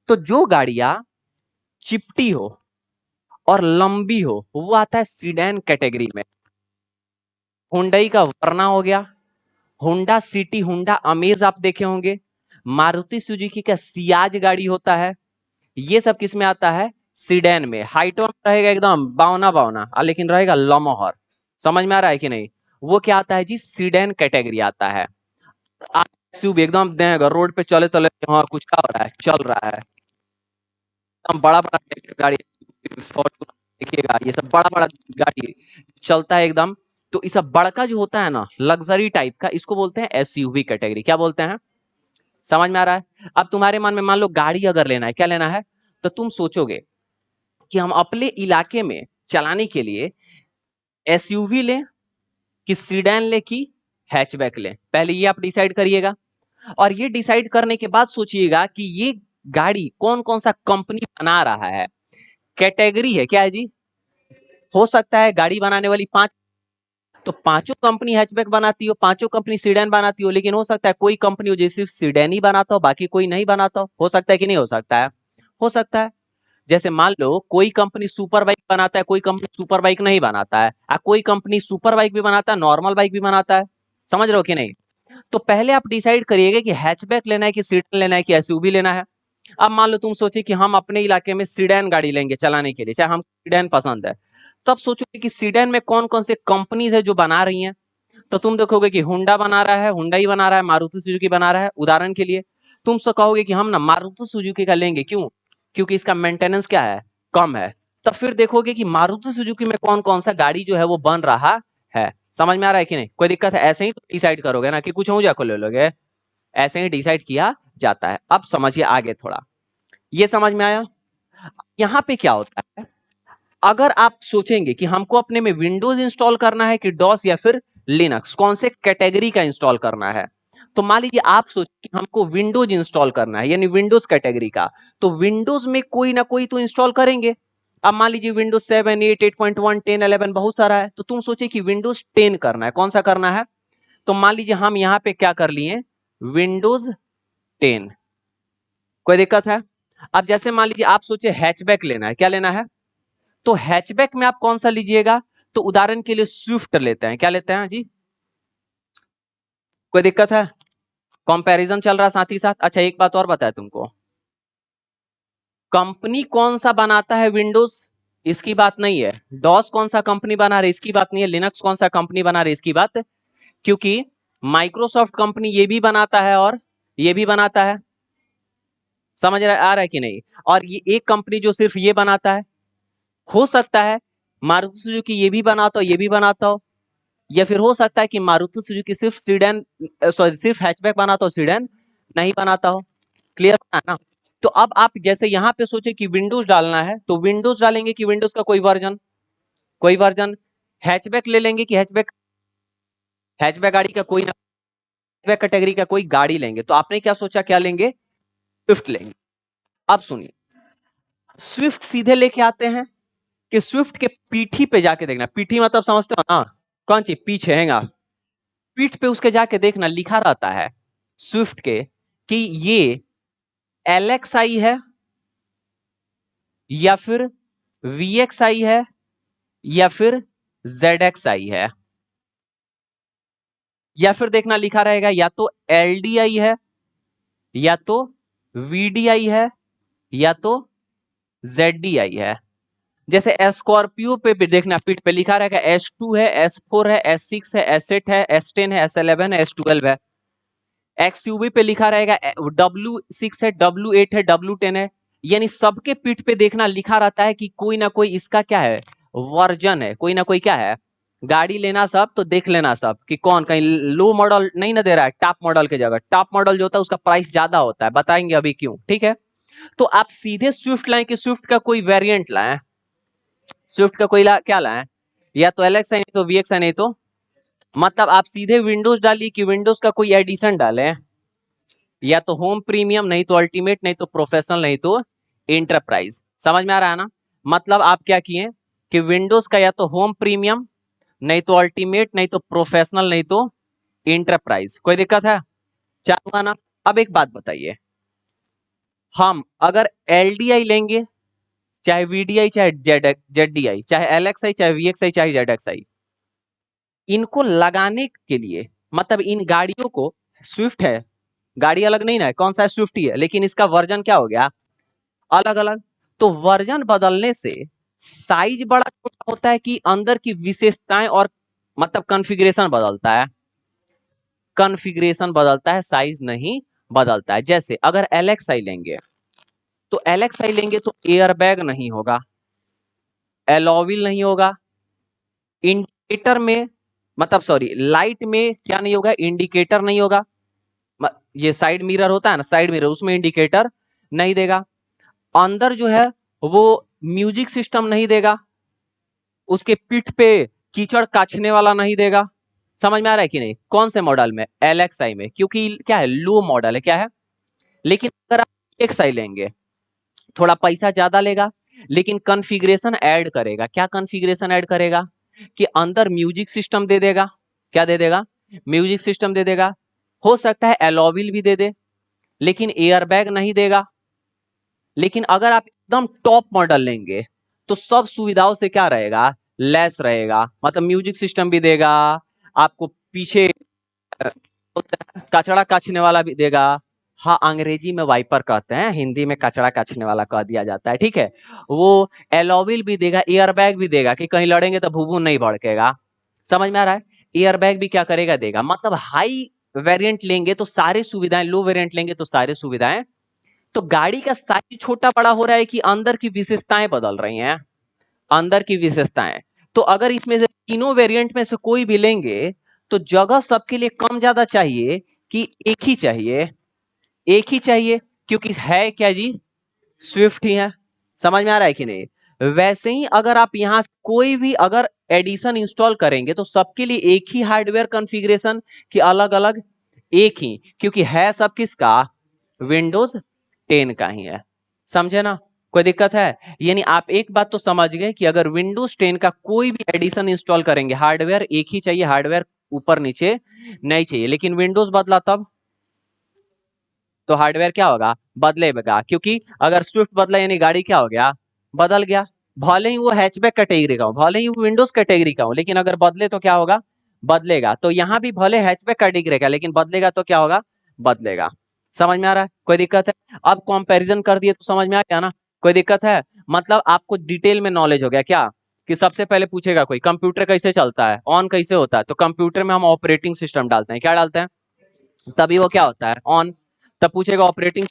तो जो गाड़ियां चिपटी हो और लंबी हो वो आता है सीडन कैटेगरी में। हुंडई का वरना हो गया, होंडा सिटी, होंडा अमेज आप देखे होंगे, मारुति सुजुकी का सियाज गाड़ी होता है, ये सब किस में आता है? सीडन में। हाइट में रहेगा एकदम बावना बावना, लेकिन रहेगा लमहर। समझ में आ रहा है कि नहीं? वो क्या आता है जी? सीडन कैटेगरी आता है। एसयूवी एकदम देगा रोड पे चले चले, हाँ कुछ क्या हो रहा है, चल रहा है, एकदम बड़ा बड़ा गाड़ी, फॉर्च्यूनर देखिएगा, ये सब बड़ा बड़ा गाड़ी चलता है एकदम। तो ये सब बड़का जो होता है ना, लग्जरी टाइप का, इसको बोलते हैं एसयूवी कैटेगरी। क्या बोलते हैं? समझ में आ रहा है? अब तुम्हारे मन में मान लो गाड़ी अगर लेना है, क्या लेना है? तो तुम सोचोगे कि हम अपने इलाके में चलाने के लिए एसयूवी लें कि सीडन लें कि हैचबैक लें। पहले ये आप डिसाइड करिएगा, और ये डिसाइड करने के बाद सोचिएगा कि ये गाड़ी कौन कौन सा कंपनी बना रहा है। कैटेगरी है, क्या है जी? हो सकता है गाड़ी बनाने वाली पांच, तो पांचों कंपनी हैचबैक बनाती हो, पांचों कंपनी सीडन बनाती हो, लेकिन हो सकता है कोई कंपनी हो जो सिर्फ सीडन ही बनाता हो, बाकी कोई नहीं बनाता हो सकता है कि नहीं हो सकता है? हो सकता है। जैसे मान लो कोई कंपनी सुपर बाइक बनाता है, कोई कंपनी सुपर बाइक नहीं बनाता है, कोई कंपनी सुपर बाइक भी बनाता है, नॉर्मल बाइक भी बनाता है। समझ रहे हो कि नहीं? तो पहले आप डिसाइड करिएगा कि हैचबैक लेना है कि सीडन लेना है कि एसयूवी लेना है। अब मान लो तुम सोचे कि हम अपने इलाके में सीडन गाड़ी लेंगे चलाने के लिए, चाहे हम सीडन पसंद है, तब सोचोगे कि सीडन में कौन कौन से कंपनीज है जो बना रही हैं। तो तुम देखोगे कि होंडा बना रहा है, हुंडई बना रहा है, मारुति सुजुकी बना रहा है। उदाहरण के लिए तुम सो कहोगे कि हम ना मारुति सुजुकी का लेंगे, क्यों? क्योंकि इसका मेंटेनेंस क्या है? कम है। तब फिर देखोगे कि मारुति सुजुकी में कौन कौन सा गाड़ी जो है वो बन रहा है। समझ में आ रहा है कि नहीं? कोई दिक्कत है? ऐसे ही डिसाइड करोगे ना कि कुछ हो जाको ले लोगे? ऐसे ही डिसाइड किया जाता है। अब समझिए आगे थोड़ा, ये समझ में आया? यहाँ पे क्या होता है, अगर आप सोचेंगे कि हमको अपने में विंडोज इंस्टॉल करना है कि डॉस या फिर लिनक्स, कौन से कैटेगरी का इंस्टॉल करना है, तो मान लीजिए आप सोचिए कि हमको विंडोज इंस्टॉल करना है, यानी विंडोज कैटेगरी का, तो विंडोज में कोई ना कोई तो इंस्टॉल करेंगे। अब मान लीजिए विंडोज 7, 8, 8.1, 10, 11 बहुत सारा है, तो तुम सोचिए कि विंडोज 10 करना है, कौन सा करना है? तो मान लीजिए हम यहाँ पे क्या कर लिए, विंडोज 10। कोई दिक्कत है? अब जैसे मान लीजिए आप सोचे हैचबैक लेना है, क्या लेना है? तो हैचबैक में आप कौन सा लीजिएगा? तो उदाहरण के लिए स्विफ्ट लेते हैं। क्या लेते हैं जी? कोई दिक्कत है? कंपैरिजन चल रहा है साथ ही साथ। अच्छा एक बात और बताए तुमको, कंपनी कौन सा बनाता है विंडोज, इसकी बात नहीं है। डॉस कौन सा कंपनी बना रही है, इसकी बात नहीं है। लिनक्स कौन सा कंपनी बना रही है, इसकी बात, क्योंकि माइक्रोसॉफ्ट कंपनी ये भी बनाता है और ये भी बनाता है। समझ आ रहा है कि नहीं? और ये एक कंपनी जो सिर्फ ये बनाता है, हो सकता है मारुति सुजुकी ये भी बनाता हो, ये भी बनाता हो, या फिर हो सकता है कि मारुति सुजुकी सिर्फ सीडन, सॉरी सिर्फ हैचबैक बनाता हो, सीडन नहीं बनाता हो। क्लियर है ना? तो अब आप जैसे यहाँ पे सोचे कि विंडोज डालना है, तो विंडोज डालेंगे कि विंडोज का कोई वर्जन, कोई वर्जन। हैचबैक ले लेंगे कि हैचबैक, हैचबैक गाड़ी का कोई ना, हैचबैक कैटेगरी का कोई गाड़ी लेंगे। तो आपने क्या सोचा, क्या लेंगे? स्विफ्ट लेंगे। अब सुनिए, स्विफ्ट सीधे लेके आते हैं कि स्विफ्ट के पीठी पे जाके देखना, पीठी मतलब समझते हो ना, कौन सी पीछे हैगा, पीठ पे उसके जाके देखना, लिखा रहता है स्विफ्ट के कि ये LXI है या फिर VXI है या फिर ZXI है, या फिर देखना लिखा रहेगा या तो LDI है या तो VDI है या तो ZDI है। जैसे स्कॉर्पियो पे भी देखना पीठ पे लिखा रहेगा S2 है, S4 है, S6 है, S8 है, S10 है, S11 है, S12 है। XUV पे लिखा रहेगा W6 है, W8 है, W10 है। यानी सबके पीठ पे देखना लिखा रहता है कि कोई ना कोई इसका क्या है, वर्जन है, कोई ना कोई क्या है। गाड़ी लेना सब तो देख लेना सब कि कौन, कहीं लो मॉडल नहीं ना दे रहा है, टॉप मॉडल की जगह। टॉप मॉडल जो होता है उसका प्राइस ज्यादा होता है, बताएंगे अभी क्यों, ठीक है? तो आप सीधे स्विफ्ट लाएं कि स्विफ्ट का कोई वेरिएंट लाएं? स्विफ्ट का कोई क्या लाएं? या तो एलएक्स है नहीं तो वीएक्स है नहीं तो, मतलब आप सीधे विंडोज डालिए कि विंडोज का कोई एडिशन डालें? या तो होम प्रीमियम नहीं तो अल्टीमेट नहीं तो प्रोफेशनल नहीं तो इंटरप्राइज। समझ में आ रहा है ना? मतलब आप क्या किए कि विंडोज का या तो होम प्रीमियम नहीं तो अल्टीमेट नहीं तो प्रोफेशनल नहीं तो इंटरप्राइज। कोई दिक्कत है? चालू हुआ ना? अब एक बात बताइए, हम अगर एलडीआई लेंगे, चाहे वीडीआई चाहे जेडडीआई चाहे एलएक्सआई चाहे वीएक्सआई चाहे जेडएक्सआई, इनको लगाने के लिए मतलब इन गाड़ियों को, स्विफ्ट है गाड़ी अलग नहीं ना है, कौन सा है? स्विफ्ट ही है, लेकिन इसका वर्जन क्या हो गया? अलग अलग। तो वर्जन बदलने से साइज बड़ा छोटा होता है कि अंदर की विशेषताएं और मतलब कॉन्फ़िगरेशन बदलता है? कॉन्फ़िगरेशन बदलता है, साइज नहीं बदलता है। जैसे अगर एलएक्सआई लेंगे, तो एलएक्सआई लेंगे तो एयर बैग नहीं होगा, एलॉविल नहीं होगा, इंडिकेटर में मतलब सॉरी लाइट में क्या नहीं होगा? इंडिकेटर नहीं होगा। ये साइड मिरर होता है ना, साइड मिरर, उसमें इंडिकेटर नहीं देगा। अंदर जो है वो म्यूजिक सिस्टम नहीं देगा, उसके पीठ पे कीचड़ काछने वाला नहीं देगा। समझ में आ रहा है कि नहीं? कौन से मॉडल में? एलएक्सआई में, क्योंकि क्या है, लो मॉडल है। क्या है? लेकिन अगर आप एक्सआई लेंगे, थोड़ा पैसा ज्यादा लेगा लेकिन कॉन्फ़िगरेशन ऐड करेगा। क्या कॉन्फ़िगरेशन ऐड करेगा? कि अंदर म्यूजिक सिस्टम दे देगा। क्या दे देगा? म्यूजिक सिस्टम दे देगा। हो सकता है एलॉविल भी दे दे, लेकिन एयरबैग नहीं देगा। लेकिन अगर आप एकदम टॉप मॉडल लेंगे तो सब सुविधाओं से क्या रहेगा? लेस रहेगा। मतलब म्यूजिक सिस्टम भी देगा, आपको पीछे कचड़ा काछने वाला भी देगा। हाँ, अंग्रेजी में वाइपर कहते हैं, हिंदी में कचड़ा काछने वाला कह दिया जाता है, ठीक है। वो एलोविल भी देगा, एयरबैग भी देगा कि कहीं लड़ेंगे तो भूभू नहीं भड़केगा। समझ में आ रहा है? एयरबैग भी क्या करेगा? देगा। मतलब हाई वेरिएंट लेंगे तो सारी सुविधाएं, लो वेरिएंट लेंगे तो सारी सुविधाएं। तो गाड़ी का साइज छोटा बड़ा हो रहा है कि अंदर की विशेषताएं बदल रही हैं? अंदर की विशेषताएं। तो अगर इसमें से तीनों वेरिएंट में से कोई भी लेंगे तो जगह सबके लिए कम ज्यादा चाहिए कि एक ही चाहिए? एक ही चाहिए, क्योंकि है क्या जी? स्विफ्ट ही है। समझ में आ रहा है कि नहीं? वैसे ही अगर आप यहां कोई भी अगर एडिशन इंस्टॉल करेंगे तो सबके लिए एक ही हार्डवेयर कॉन्फ़िगरेशन कि अलग अलग? एक ही, क्योंकि है सब किसका? विंडोज 10 का ही है। समझे ना? कोई दिक्कत है? यानी आप एक बात तो समझ गए कि अगर विंडोज 10 का कोई भी एडिशन इंस्टॉल करेंगे, हार्डवेयर एक ही चाहिए, हार्डवेयर ऊपर नीचे नहीं चाहिए। लेकिन विंडोज बदला तब तो हार्डवेयर क्या होगा? बदलेगा। क्योंकि अगर स्विफ्ट बदला यानी गाड़ी क्या हो गया? बदल गया। भले ही वो हैचबैक कैटेगरी का हो, भले ही वो विंडोज कैटेगरी का हो, लेकिन अगर बदले तो क्या होगा? बदलेगा। तो यहां भी भले हैचबैक कैटेगरी का लेकिन बदलेगा तो क्या होगा? बदलेगा। समझ में आ रहा है? कोई दिक्कत है? अब कंपैरिजन कर दिए तो समझ में आ गया ना? कोई दिक्कत है? मतलब आपको डिटेल में नॉलेज हो गया क्या? कि सबसे पहले पूछेगा कोई कंप्यूटर कैसे चलता है, ऑन कैसे होता है, तो कंप्यूटर में हम ऑपरेटिंग सिस्टम डालते हैं। क्या डालते हैं? तभी वो क्या होता है? ऑन। तब पूछेगा ऑपरेटिंग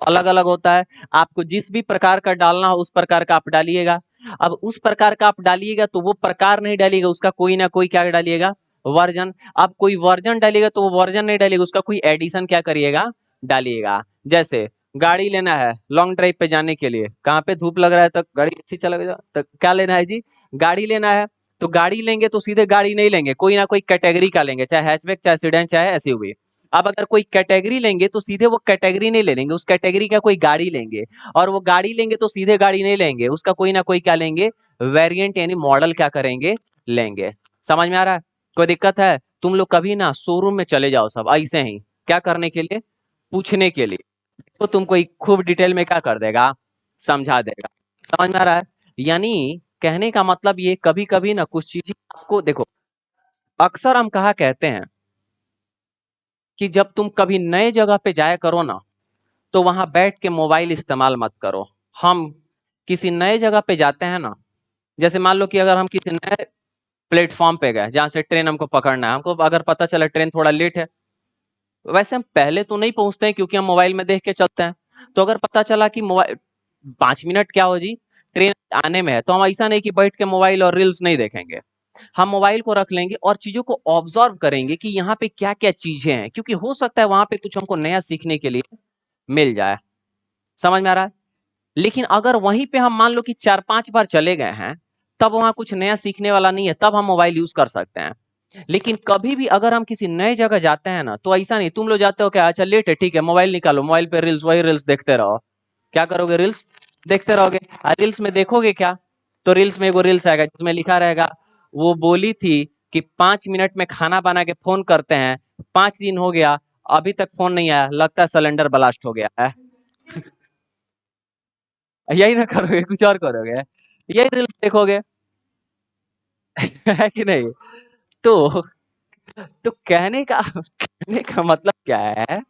अलग अलग होता है, आपको जिस भी प्रकार का डालना हो उस प्रकार का आप डालिएगा। अब उस प्रकार का आप डालिएगा तो वो प्रकार नहीं डालिएगा, उसका कोई ना कोई क्या डालिएगा? वर्जन। अब कोई वर्जन डालिएगा तो वो वर्जन नहीं डालिएगा, उसका कोई एडिशन क्या करिएगा? डालिएगा। जैसे गाड़ी लेना है लॉन्ग ड्राइव पे जाने के लिए, कहाँ पे धूप लग रहा है तो गाड़ी अच्छी चलेगा, तो क्या लेना है जी? गाड़ी लेना है। तो गाड़ी लेंगे तो सीधे गाड़ी नहीं लेंगे, कोई ना कोई कैटेगरी का लेंगे, चाहे हैचबैक चाहे सीडन चाहे एसयूवी। अब अगर कोई कैटेगरी लेंगे तो सीधे वो कैटेगरी नहीं ले लेंगे, उस कैटेगरी का कोई गाड़ी लेंगे। और वो गाड़ी लेंगे तो सीधे गाड़ी नहीं लेंगे, उसका कोई ना कोई क्या लेंगे? वेरिएंट यानी मॉडल क्या करेंगे? लेंगे। समझ में आ रहा है? कोई दिक्कत है? तुम लोग कभी ना शोरूम में चले जाओ सब ऐसे ही, क्या करने के लिए? पूछने के लिए। तो तुमको खूब डिटेल में क्या कर देगा? समझा देगा। समझ में आ रहा है? यानी कहने का मतलब ये, कभी कभी ना कुछ चीजें आपको देखो, अक्सर हम कहा कहते हैं कि जब तुम कभी नए जगह पे जाया करो ना, तो वहां बैठ के मोबाइल इस्तेमाल मत करो। हम किसी नए जगह पे जाते हैं ना, जैसे मान लो कि अगर हम किसी नए प्लेटफॉर्म पे गए जहां से ट्रेन हमको पकड़ना है, हमको अगर पता चला ट्रेन थोड़ा लेट है, वैसे हम पहले तो नहीं पहुंचते हैं क्योंकि हम मोबाइल में देख के चलते हैं। तो अगर पता चला कि मोबाइल 5 मिनट क्या हो जी, ट्रेन आने में है, तो हम ऐसा नहीं कि बैठ के मोबाइल और रील्स नहीं देखेंगे। हम मोबाइल को रख लेंगे और चीजों को ऑब्जर्व करेंगे कि यहाँ पे क्या क्या चीजें हैं, क्योंकि हो सकता है वहां पे कुछ हमको नया सीखने के लिए मिल जाए। समझ में आ रहा है? लेकिन अगर वहीं पे हम मान लो कि 4-5 बार चले गए हैं, तब वहां कुछ नया सीखने वाला नहीं है, तब हम मोबाइल यूज कर सकते हैं। लेकिन कभी भी अगर हम किसी नए जगह जाते हैं ना, तो ऐसा नहीं, तुम लोग जाते हो क्या, अच्छा लेट है ठीक है, मोबाइल निकालो, मोबाइल पे रील्स, वही रील्स देखते रहो। क्या करोगे, रील्स देखते रहोगे। रील्स में देखोगे क्या, तो रील्स में एगो रील्स आएगा जिसमें लिखा रहेगा, वो बोली थी कि 5 मिनट में खाना बना के फोन करते हैं, 5 दिन हो गया अभी तक फोन नहीं आया, लगता है सिलेंडर ब्लास्ट हो गया है। यही ना करोगे, कुछ और करोगे, यही रील्स देखोगे। है कि नहीं? तो कहने का मतलब क्या है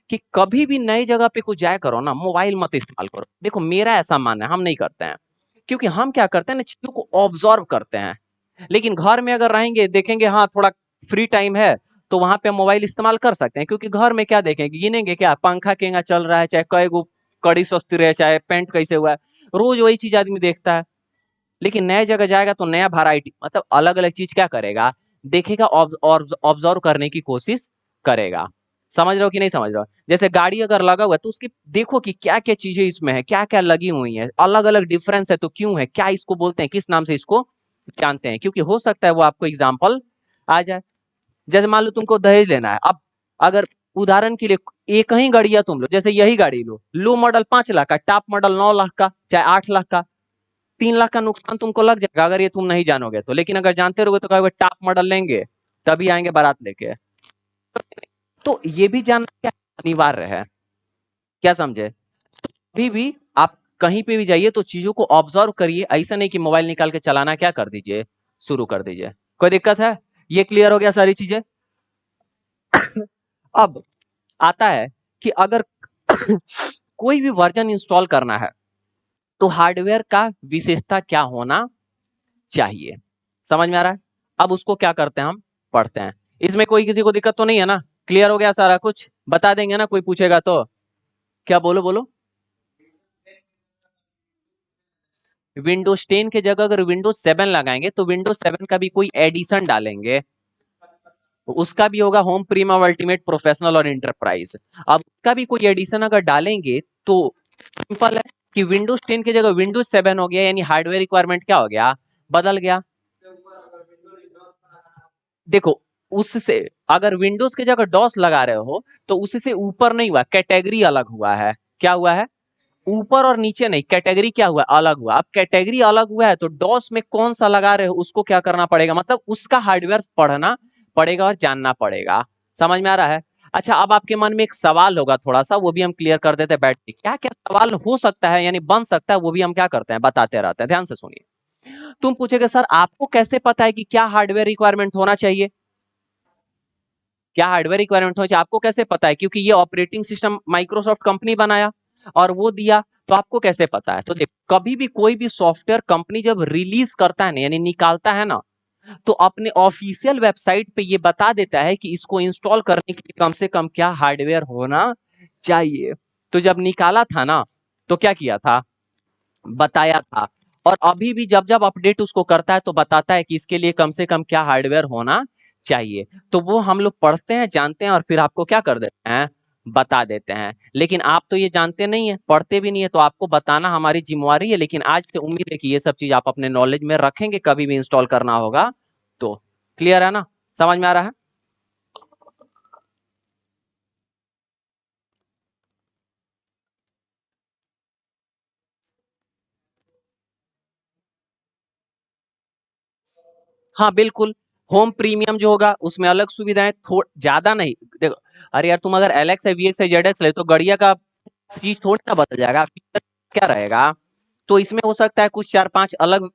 कि कभी भी नई जगह पे कुछ जाया करो ना, मोबाइल मत इस्तेमाल करो। देखो मेरा ऐसा मानना है, हम नहीं करते हैं, क्योंकि हम क्या करते हैं ना, चीजों को ऑब्जर्व करते हैं। लेकिन घर में अगर रहेंगे, देखेंगे हाँ थोड़ा फ्री टाइम है, तो वहां पे मोबाइल इस्तेमाल कर सकते हैं, क्योंकि घर में क्या देखेंगे, गिनेंगे क्या, पंखा केंगा चल रहा है, चाहे कई गो कड़ी सस्ती रहे, चाहे पेंट कैसे हुआ है, रोज वही चीज आदमी देखता है। लेकिन नए जगह जाएगा तो नया वैरायटी, मतलब अलग अलग चीज क्या करेगा, देखेगा, ऑब्जर्व करने की कोशिश करेगा। समझ रहे हो कि नहीं समझ रहे हो? जैसे गाड़ी अगर लगा हुआ है, तो उसकी देखो कि क्या क्या चीजें इसमें है, क्या क्या लगी हुई है, अलग अलग डिफरेंस है तो क्यों है, क्या इसको बोलते हैं, किस नाम से इसको जानते हैं, क्योंकि हो सकता है वो आपको एग्जाम्पल आ जाए। जैसे मान लो तुमको दहेज लेना है, अब अगर उदाहरण के लिए एक ही गाड़ी है, तुम लो जैसे यही गाड़ी लो, लो मॉडल 5 लाख का, टॉप मॉडल 9 लाख का, चाहे 8 लाख का, 3 लाख का नुकसान तुमको लग जाएगा अगर ये तुम नहीं जानोगे तो। लेकिन अगर जानते रहोगे तो कहोगे टॉप मॉडल लेंगे, तभी आएंगे बारात लेके। तो ये भी जानना क्या अनिवार्य है, क्या समझे? अभी भी आप कहीं पे भी जाइए तो चीजों को ऑब्जर्व करिए, ऐसा नहीं कि मोबाइल निकाल के चलाना क्या कर दीजिए, शुरू कर दीजिए। कोई दिक्कत है? ये क्लियर हो गया सारी चीजें? अब आता है कि अगर कोई भी वर्जन इंस्टॉल करना है, तो हार्डवेयर का विशेषता क्या होना चाहिए। समझ में आ रहा है? अब उसको क्या करते हैं, हम पढ़ते हैं। इसमें कोई किसी को दिक्कत तो नहीं है ना? क्लियर हो गया सारा कुछ? बता देंगे ना कोई पूछेगा तो? क्या, बोलो बोलो। विंडोज 10 की जगह अगर विंडोज 7 लगाएंगे, तो विंडोज 7 का भी कोई एडिशन डालेंगे, उसका भी होगा होम प्रीमियम अल्टीमेट प्रोफेशनल और इंटरप्राइज। अब उसका भी कोई एडिशन अगर डालेंगे, तो सिंपल है कि विंडोज 10 की जगह विंडोज 7 हो गया, यानी हार्डवेयर रिक्वायरमेंट क्या हो गया, बदल गया। देखो, उससे अगर विंडोज की जगह डॉस लगा रहे हो, तो उससे ऊपर नहीं हुआ, कैटेगरी अलग हुआ है। क्या हुआ है? ऊपर और नीचे नहीं, कैटेगरी क्या हुआ, अलग हुआ। अब कैटेगरी अलग हुआ है, तो डॉस में कौन सा लगा रहे हो उसको क्या करना पड़ेगा, मतलब उसका हार्डवेयर पढ़ना पड़ेगा और जानना पड़ेगा। समझ में आ रहा है? अच्छा, अब आपके मन में एक सवाल होगा थोड़ा सा, वो भी हम क्लियर कर देते हैं बैठ के। क्या क्या सवाल हो सकता है, यानी बन सकता है, वो भी हम क्या करते हैं, बताते रहते हैं। ध्यान से सुनिए। तुम पूछेगे सर आपको कैसे पता है कि क्या हार्डवेयर रिक्वायरमेंट होना चाहिए, क्या हार्डवेयर रिक्वायरमेंट होना चाहिए, आपको कैसे पता है? क्योंकि ये ऑपरेटिंग सिस्टम माइक्रोसॉफ्ट कंपनी बनाया और वो दिया, तो आपको कैसे पता है? तो देखो, कभी भी कोई भी सॉफ्टवेयर कंपनी जब रिलीज करता है ना, यानी निकालता है ना, तो अपने ऑफिशियल वेबसाइट पे ये बता देता है कि इसको इंस्टॉल करने के लिए कम से कम क्या हार्डवेयर होना चाहिए। तो जब निकाला था ना, तो क्या किया था, बताया था। और अभी भी जब जब अपडेट उसको करता है, तो बताता है कि इसके लिए कम से कम क्या हार्डवेयर होना चाहिए। तो वो हम लोग पढ़ते हैं, जानते हैं, और फिर आपको क्या कर देते हैं, बता देते हैं। लेकिन आप तो ये जानते नहीं है, पढ़ते भी नहीं है, तो आपको बताना हमारी जिम्मेवारी है। लेकिन आज से उम्मीद है कि ये सब चीज आप अपने नॉलेज में रखेंगे, कभी भी इंस्टॉल करना होगा तो। क्लियर है ना? समझ में आ रहा है? हाँ बिल्कुल। होम प्रीमियम जो होगा उसमें अलग सुविधाएं, थोड़ा ज्यादा नहीं। देखो, अरे यार तुम अगर एलएक्स है, वीएक्स है, जेडएक्स ले, तो गड़िया का चीज थोड़ी ना बदल जाएगा, फीचर क्या रहेगा। तो इसमें हो सकता है कुछ 4-5 अलग,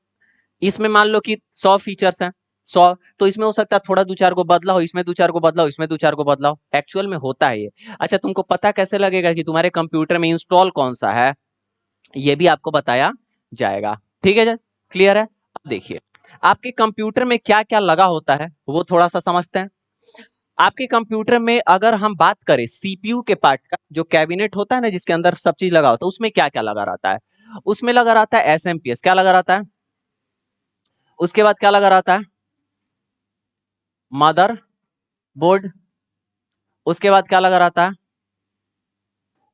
इसमें मान लो कि 100 फीचर्स हैं, 100, तो इसमें हो सकता है थोड़ा दो चार को बदला हो, इसमें दो चार को बदला हो, इसमें दो चार को बदला हो, एक्चुअल में होता है ये। अच्छा, तुमको पता कैसे लगेगा कि तुम्हारे कंप्यूटर में इंस्टॉल कौन सा है, ये भी आपको बताया जाएगा। ठीक है, क्लियर है? अब देखिए, आपके कंप्यूटर में क्या क्या लगा होता है, वो थोड़ा सा समझते हैं। आपके कंप्यूटर में अगर हम बात करें सीपीयू के पार्ट का, जो कैबिनेट होता है ना जिसके अंदर सब चीज लगा होता है, उसमें क्या क्या लगा रहता है? उसमें लगा रहता है एसएमपीएस, क्या लगा रहता है? उसके बाद क्या लगा रहता है? Mother board. उसके बाद क्या लगा रहता है?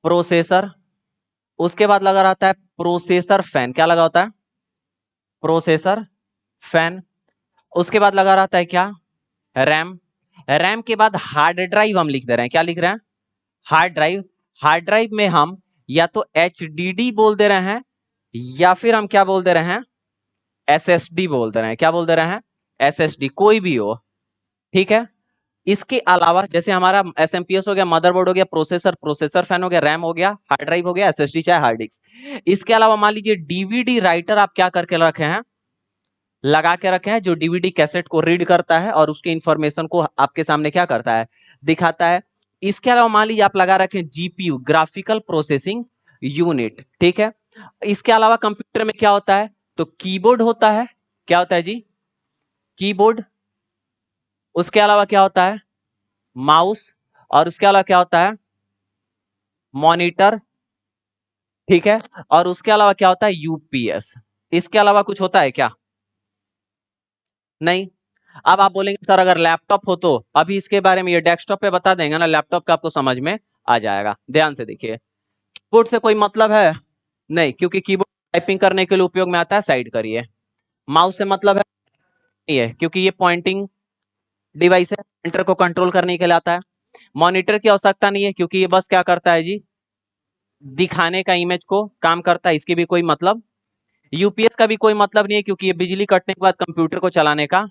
प्रोसेसर, उसके बाद लगा रहता है प्रोसेसर फैन। क्या लगा होता है? Processor fan. उसके बाद लगा रहता है क्या? रैम। रैम के बाद हार्ड ड्राइव हम लिख दे रहे हैं। क्या लिख रहे हैं? Hard drive. हार्ड ड्राइव में हम या तो HDD बोल दे रहे हैं या फिर हम क्या बोल दे रहे हैं? SSD बोल दे रहे हैं। क्या बोल दे रहे हैं? SSD, कोई भी हो, ठीक है। इसके अलावा जैसे हमारा SMPS हो गया, मदरबोर्ड हो गया, प्रोसेसर, प्रोसेसर फैन हो गया, रैम हो गया, हार्ड ड्राइव हो गया, SSD चाहे हार्ड डिस्क। इसके अलावा मान लीजिए DVD राइटर आप क्या करके रखे हैं? लगा के रखे हैं, जो DVD कैसेट को रीड करता है और उसके इंफॉर्मेशन को आपके सामने क्या करता है? दिखाता है। इसके अलावा मान लीजिए आप लगा रखे हैं GPU, ग्राफिकल प्रोसेसिंग यूनिट, ठीक है। इसके अलावा कंप्यूटर में क्या होता है? तो कीबोर्ड होता है। क्या होता है जी? कीबोर्ड। उसके अलावा क्या होता है? माउस। और उसके अलावा क्या होता है? मॉनिटर, ठीक है। और उसके अलावा क्या होता है? UPS। इसके अलावा कुछ होता है क्या? नहीं। अब आप बोलेंगे सर अगर लैपटॉप हो तो, अभी इसके बारे में ये डेस्कटॉप पे बता देंगे ना, लैपटॉप का आपको समझ में आ जाएगा। ध्यान से देखिए, कीबोर्ड से कोई मतलब है? नहीं, क्योंकि कीबोर्ड टाइपिंग करने के लिए उपयोग में आता है। साइड करिए। माउस से मतलब है? नहीं है, क्योंकि ये पॉइंटिंग डिवाइस है, पॉइंटर को कंट्रोल करने के लिए आता है। मॉनिटर की आवश्यकता नहीं है, क्योंकि ये बस क्या करता है जी? दिखाने का इमेज को काम करता है, इसकी भी कोई मतलब। UPS का भी कोई मतलब नहीं है, क्योंकि ये बिजली कटने के बाद कंप्यूटर को चलाने का।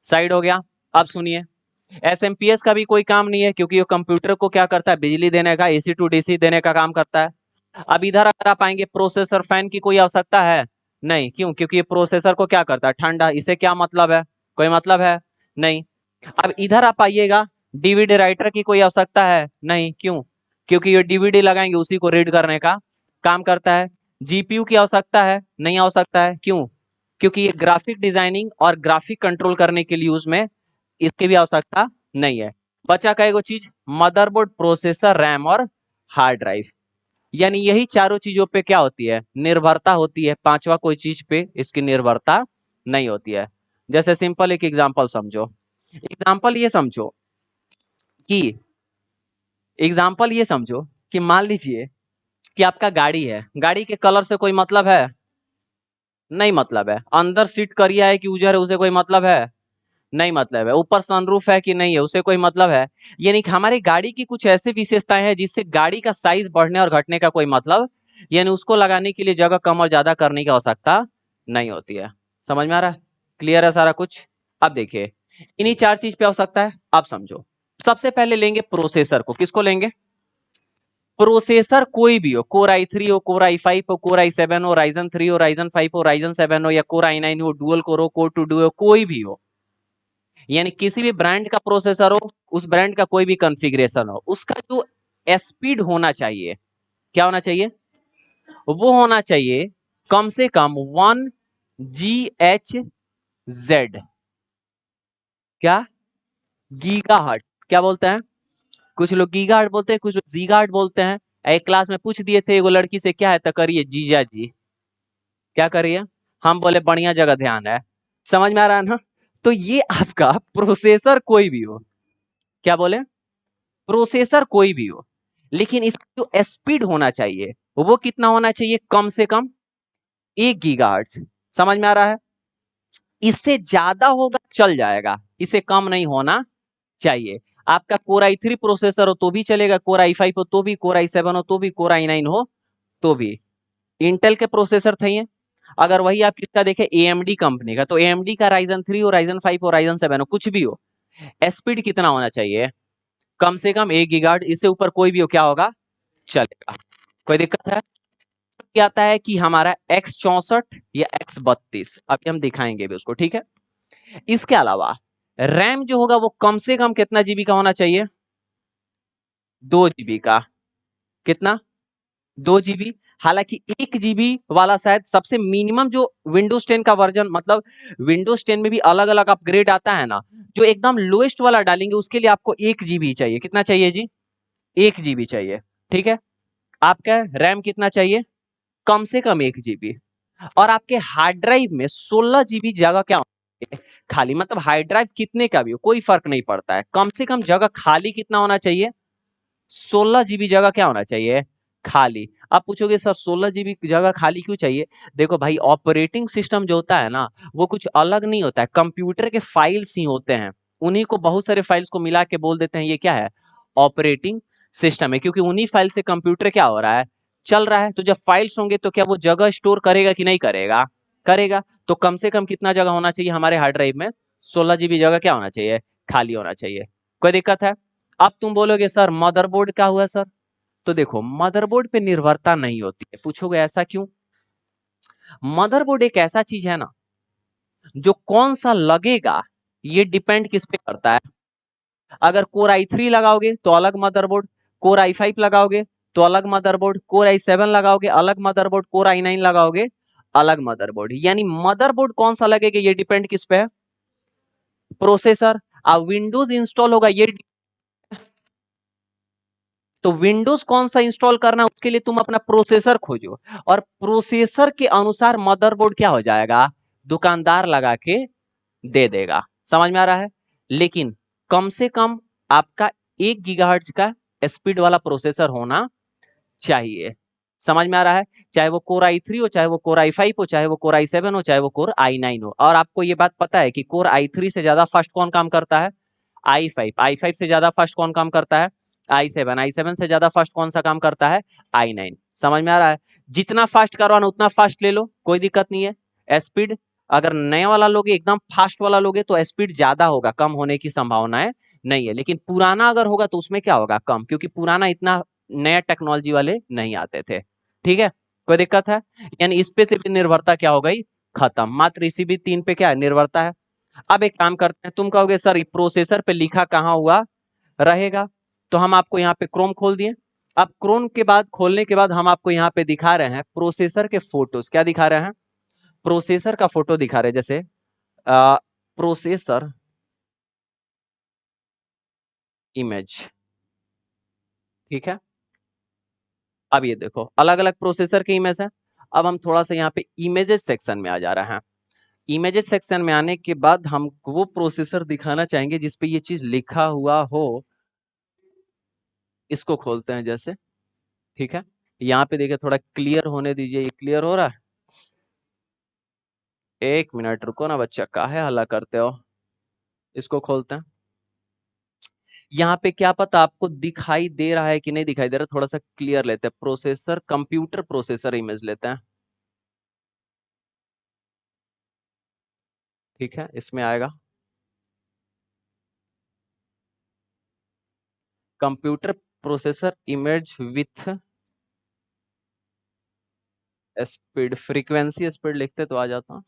साइड हो गया। अब सुनिए, SMPS का भी कोई काम नहीं है, क्योंकि ये कंप्यूटर को क्या करता है? बिजली देने का, AC टू DC देने का काम करता है। अब इधर अगर आप आएंगे, प्रोसेसर फैन की कोई आवश्यकता है? नहीं। क्यों? क्योंकि ये प्रोसेसर को क्या करता है? ठंडा। इसे क्या मतलब है? कोई मतलब है? नहीं। अब इधर आप आइएगा, DVD राइटर की कोई आवश्यकता है? नहीं। क्यों? क्योंकि ये DVD लगाएंगे, उसी को रीड करने का काम करता है। GPU की आवश्यकता है? नहीं आवश्यकता है। क्यों? क्योंकि ये ग्राफिक डिजाइनिंग और ग्राफिक कंट्रोल करने के लिए यूज में, इसकी भी आवश्यकता नहीं है। बचा का एगो चीज, मदरबोर्ड, प्रोसेसर, रैम और हार्ड ड्राइव। यानी यही चारों चीजों पे क्या होती है? निर्भरता होती है। पांचवा कोई चीज पे इसकी निर्भरता नहीं होती है। जैसे सिंपल एक एग्जांपल समझो। एग्जांपल ये समझो कि एग्जांपल ये समझो कि मान लीजिए कि आपका गाड़ी है, गाड़ी के कलर से कोई मतलब है? नहीं मतलब है। अंदर सीट करिया है कि उजर है, उसे कोई मतलब है? नहीं मतलब है। ऊपर सनरूफ है कि नहीं है, उसे कोई मतलब है? यानी कि हमारी गाड़ी की कुछ ऐसी विशेषताएं हैं जिससे गाड़ी का साइज बढ़ने और घटने का कोई मतलब, यानी उसको लगाने के लिए जगह कम और ज्यादा करने की आवश्यकता नहीं होती है। समझ में आ रहा है? क्लियर है सारा कुछ? अब देखिए, इन्हीं चार चीज पे आवश्यकता है। आप समझो, सबसे पहले लेंगे प्रोसेसर को। किसको लेंगे? प्रोसेसर कोई भी हो, कोर i3 हो, कोर i5 हो, कोर i7 हो, राइजन 3 हो, राइजन 5 हो, राइजन 7 हो, या कोर i9 हो, डुअल कोर हो, कोर 2 डुओ हो, कोई भी हो, यानी किसी भी ब्रांड का प्रोसेसर हो, उस ब्रांड का कोई भी कॉन्फ़िगरेशन हो, उसका जो स्पीड होना चाहिए, क्या होना चाहिए? वो होना चाहिए कम से कम 1 GHz। क्या? गीगाहर्ट। क्या बोलते हैं? कुछ लोग गीगाहर्ट बोलते हैं, कुछ लोग जीगाहर्ट बोलते हैं। एक क्लास में पूछ दिए थे एगो लड़की से, क्या है? तो करिए जीजा जी। क्या करिए? हम बोले बढ़िया जगह ध्यान है। समझ में आ रहा है ना? तो ये आपका प्रोसेसर कोई भी हो, क्या बोले? प्रोसेसर कोई भी हो, लेकिन इसका जो स्पीड होना चाहिए वो कितना होना चाहिए? कम से कम 1 GHz। समझ में आ रहा है? इससे ज्यादा होगा चल जाएगा, इसे कम नहीं होना चाहिए। आपका कोर i3 प्रोसेसर हो तो भी चलेगा, कोर i5 हो तो भी, कोर i7 हो तो भी, कोर i9 हो तो भी। इंटेल के प्रोसेसर थे ये। अगर वही आप किसका देखें, AMD कंपनी का, तो AMD का राइजन 3 हो, राइजन 5 हो, राइजन 7 हो, कुछ भी हो, स्पीड कितना होना चाहिए? कम से कम 1 GHz। इससे ऊपर कोई भी हो, क्या होगा? चलेगा। कोई दिक्कत है? क्या आता है कि हमारा X64 या X32, अभी हम दिखाएंगे भी उसको, ठीक है। इसके अलावा रैम जो होगा वो कम से कम कितना जीबी का होना चाहिए? 2 GB का। कितना? 2 GB। हालांकि 1 GB वाला शायद सबसे मिनिमम, जो विंडोज 10 का वर्जन, मतलब विंडोज 10 में भी अलग अलग अपग्रेड आता है ना, जो एकदम लोएस्ट वाला डालेंगे उसके लिए आपको 1 GB चाहिए। कितना चाहिए जी? 1 GB चाहिए, ठीक है। आपका रैम कितना चाहिए? कम से कम 1 GB। और आपके हार्ड ड्राइव में 16 GB जगह क्या होना चाहिए? खाली। मतलब हार्ड ड्राइव कितने का भी हो कोई फर्क नहीं पड़ता है, कम से कम जगह खाली कितना होना चाहिए? 16 GB जगह क्या होना चाहिए, खाली। आप पूछोगे सर 16 GB जगह खाली क्यों चाहिए? देखो भाई, ऑपरेटिंग सिस्टम जो होता है ना, वो कुछ अलग नहीं होता है, कंप्यूटर के फाइल्स ही होते हैं। उन्हीं को, बहुत सारे फाइल्स को मिला के बोल देते हैं ये क्या है, ऑपरेटिंग सिस्टम है। क्योंकि उन्हीं फाइल से कंप्यूटर क्या हो रहा है, चल रहा है। तो जब फाइल्स होंगे तो क्या वो जगह स्टोर करेगा कि नहीं करेगा, करेगा। तो कम से कम कितना जगह होना चाहिए हमारे हार्ड ड्राइव में, 16 GB जगह क्या होना चाहिए, खाली होना चाहिए। कोई दिक्कत है? अब तुम बोलोगे सर मदरबोर्ड क्या हुआ सर? तो देखो, मदरबोर्ड पे निर्भरता नहीं होती है। पूछोगे ऐसा क्यों? मदरबोर्ड एक ऐसा चीज है ना, जो कौन सा लगेगा ये डिपेंड किस पे करता है। अगर कोर i3 लगाओगे तो अलग मदरबोर्ड, कोर i5 लगाओगे तो अलग मदरबोर्ड, कोर i7 लगाओगे अलग मदरबोर्ड, कोर i9 लगाओगे अलग मदरबोर्ड। यानी मदरबोर्ड कौन सा लगेगा ये डिपेंड किस पे है, प्रोसेसर। अब विंडोज इंस्टॉल होगा ये, तो विंडोज कौन सा इंस्टॉल करना उसके लिए तुम अपना प्रोसेसर खोजो, और प्रोसेसर के अनुसार मदरबोर्ड क्या हो जाएगा, दुकानदार लगा के दे देगा। समझ में आ रहा है? लेकिन कम से कम आपका 1 GHz का स्पीड वाला प्रोसेसर होना चाहिए। समझ में आ रहा है? चाहे वो कोर i3 हो, चाहे वो कोर i5 हो, चाहे वो कोर i7 हो, चाहे वो कोर i9 हो। और आपको ये बात पता है कि कोर i3 से ज्यादा फास्ट कौन काम करता है, i5 से ज्यादा फास्ट कौन काम करता है, i7 से ज्यादा फास्ट कौन सा काम करता है, i9। समझ में आ रहा है? जितना फास्ट करवाना उतना फास्ट ले लो, कोई दिक्कत नहीं है। स्पीड अगर नया वाला लोगे, एकदम फास्ट वाला लोगे तो स्पीड ज्यादा होगा, कम होने की संभावनाएं नहीं है। लेकिन पुराना अगर होगा तो उसमें क्या होगा, कम, क्योंकि पुराना इतना नया टेक्नोलॉजी वाले नहीं आते थे। ठीक है, कोई दिक्कत है? यानी इस पे से भी निर्भरता क्या हो गई, खत्म। मात्र इसी भी तीन पे क्या है, निर्भरता है। अब एक काम करते हैं, तुम कहोगे सर प्रोसेसर पे लिखा कहाँ हुआ रहेगा, तो हम आपको यहाँ पे क्रोम खोल दिए। अब क्रोम के बाद, खोलने के बाद हम आपको यहाँ पे दिखा रहे हैं प्रोसेसर के फोटोज। क्या दिखा रहे हैं, प्रोसेसर का फोटो दिखा रहे हैं। जैसे प्रोसेसर इमेज, ठीक है। अब ये देखो, अलग अलग प्रोसेसर के इमेज है। अब हम थोड़ा सा यहाँ पे इमेजेस सेक्शन में आ जा रहे हैं। इमेजेस सेक्शन में आने के बाद हम वो प्रोसेसर दिखाना चाहेंगे जिसपे ये चीज लिखा हुआ हो। इसको खोलते हैं जैसे, ठीक है। यहाँ पे देखिए, थोड़ा क्लियर होने दीजिए। ये क्लियर हो रहा है? एक मिनट रुको ना बच्चा, काहे हल्ला करते हो। इसको खोलते हैं। यहाँ पे क्या पता आपको दिखाई दे रहा है कि नहीं दिखाई दे रहा, थोड़ा सा क्लियर लेते हैं। प्रोसेसर, कंप्यूटर प्रोसेसर इमेज लेते हैं, ठीक है। इसमें आएगा computer processor image with speed, frequency speed लिखते तो आ जाता।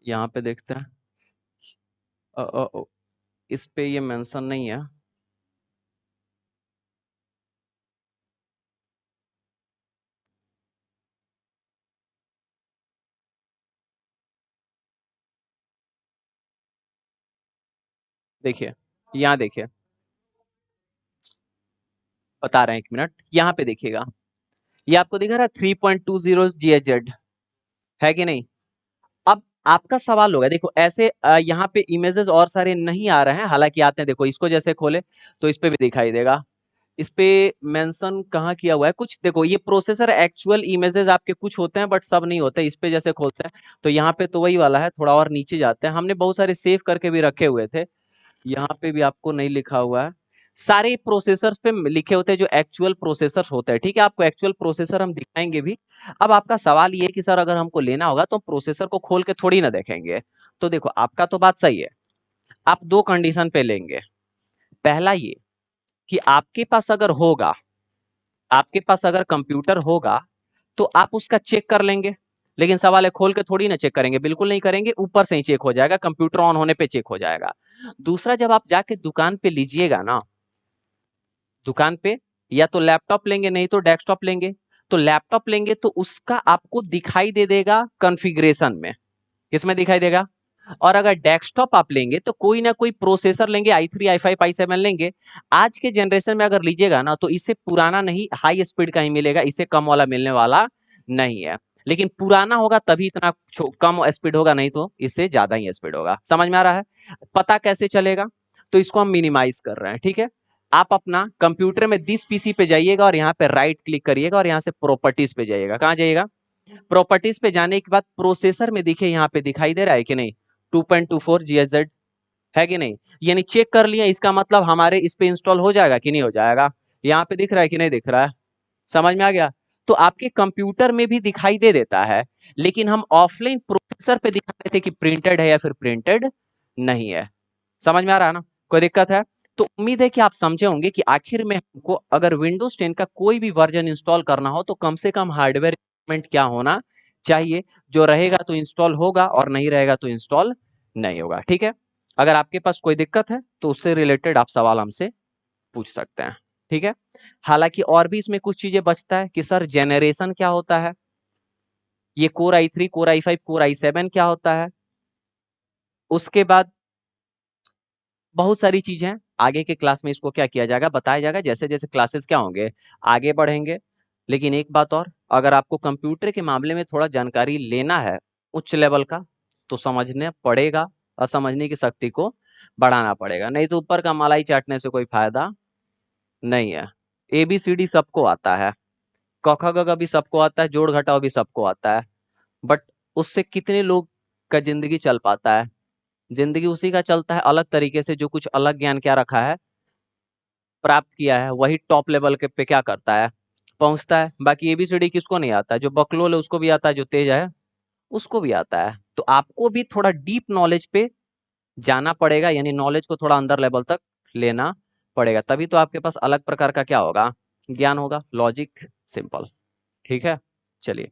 यहाँ पे देखते हैं। अ, अ, अ, इस पे ये मेंशन नहीं है। देखिए, यहाँ देखिए, बता रहे हैं, एक मिनट। यहाँ पे देखिएगा, ये आपको दिखा रहा है 3.20 GHz, है कि नहीं? अब आपका सवाल होगा, देखो ऐसे यहाँ पे इमेजेस और सारे नहीं आ रहे हैं, हालांकि आते हैं। देखो इसको जैसे खोले तो इस पे भी दिखाई देगा। इस पे मेंशन कहाँ किया हुआ है कुछ, देखो ये प्रोसेसर एक्चुअल इमेजेस आपके कुछ होते हैं बट सब नहीं होते। इस पे जैसे खोलते हैं तो यहाँ पे तो वही वाला है। थोड़ा और नीचे जाते हैं, हमने बहुत सारे सेव करके भी रखे हुए थे। यहाँ पे भी आपको नहीं लिखा हुआ है। सारे प्रोसेसर्स पे लिखे होते हैं जो एक्चुअल प्रोसेसर होते हैं, ठीक है। आपको एक्चुअल प्रोसेसर हम दिखाएंगे भी। अब आपका सवाल ये है कि सर अगर हमको लेना होगा तो प्रोसेसर को खोल के थोड़ी ना देखेंगे। तो देखो, आपका तो बात सही है। आप दो कंडीशन पे लेंगे। पहला ये कि आपके पास अगर होगा, आपके पास अगर कंप्यूटर होगा तो आप उसका चेक कर लेंगे। लेकिन सवाल है, खोल के थोड़ी ना चेक करेंगे, बिल्कुल नहीं करेंगे। ऊपर से ही चेक हो जाएगा, कंप्यूटर ऑन होने पे चेक हो जाएगा। दूसरा, जब आप जाके दुकान पे लीजिएगा ना, दुकान पे या तो लैपटॉप लेंगे, नहीं तो डेस्कटॉप लेंगे। तो लैपटॉप लेंगे तो उसका आपको दिखाई दे देगा कॉन्फ़िगरेशन में। किसमें दिखाई देगा? और अगर डेस्कटॉप आप लेंगे तो कोई ना कोई प्रोसेसर लेंगे, i3 i5 i7 लेंगे। आज के जनरेशन में अगर लीजिएगा ना तो इससे पुराना नहीं, हाई स्पीड का ही मिलेगा, इससे कम वाला मिलने वाला नहीं है। लेकिन पुराना होगा तभी इतना कम स्पीड होगा, नहीं तो इससे ज्यादा ही स्पीड होगा। समझ में आ रहा है? पता कैसे चलेगा? तो इसको हम मिनिमाइज कर रहे हैं, ठीक है। आप अपना कंप्यूटर में दिस पीसी पे जाइएगा और यहाँ पे राइट क्लिक करिएगा और यहाँ से प्रॉपर्टीज पे जाइएगा। कहाँ जाइएगा? प्रॉपर्टीज पे जाने के बाद प्रोसेसर में देखिए यहाँ पे दिखाई दे रहा है कि नहीं, 2.24 GHz है कि नहीं? यानी चेक कर लिया, इसका मतलब हमारे इस पे इंस्टॉल हो जाएगा कि नहीं हो जाएगा? यहाँ पे दिख रहा है कि नहीं दिख रहा है? समझ में आ गया? तो आपके कंप्यूटर में भी दिखाई दे देता है, लेकिन हम ऑफलाइन प्रोसेसर पे दिखा रहे थे कि प्रिंटेड है या फिर प्रिंटेड नहीं है। समझ में आ रहा है ना? कोई दिक्कत है? तो उम्मीद है कि आप समझे होंगे कि आखिर में हमको अगर विंडोज 10 का कोई भी वर्जन इंस्टॉल करना हो तो कम से कम हार्डवेयर इक्विपमेंट क्या होना चाहिए, जो रहेगा तो इंस्टॉल होगा और नहीं रहेगा तो इंस्टॉल नहीं होगा। ठीक है? अगर आपके पास कोई दिक्कत है तो उससे रिलेटेड आप सवाल हमसे पूछ सकते हैं। ठीक है? हालांकि और भी इसमें कुछ चीजें बचता है कि सर जेनरेशन क्या होता है, ये core i3, core i5, core i7 क्या होता है, उसके बाद बहुत सारी चीजें हैं। आगे के क्लास में इसको क्या किया जाएगा, बताया जाएगा, जैसे जैसे क्लासेस क्या होंगे आगे बढ़ेंगे। लेकिन एक बात और, अगर आपको कंप्यूटर के मामले में थोड़ा जानकारी लेना है उच्च लेवल का, तो समझने पड़ेगा और समझने की शक्ति को बढ़ाना पड़ेगा, नहीं तो ऊपर का मलाई चाटने से कोई फायदा नहीं है। ABCD सबको आता है, क ख ग घ भी सबको आता है, जोड़ घटाव भी सबको आता है, बट उससे कितने लोग का जिंदगी चल पाता है? जिंदगी उसी का चलता है अलग तरीके से, जो कुछ अलग ज्ञान क्या रखा है, प्राप्त किया है, वही टॉप लेवल के पे क्या करता है, पहुंचता है। बाकी ABCD किसको नहीं आता है? जो बकलोल है उसको भी आता है, जो तेज है उसको भी आता है। तो आपको भी थोड़ा डीप नॉलेज पे जाना पड़ेगा, यानी नॉलेज को थोड़ा अंदर लेवल तक लेना पड़ेगा, तभी तो आपके पास अलग प्रकार का क्या होगा, ज्ञान होगा। Logic simple. ठीक है? चलिए।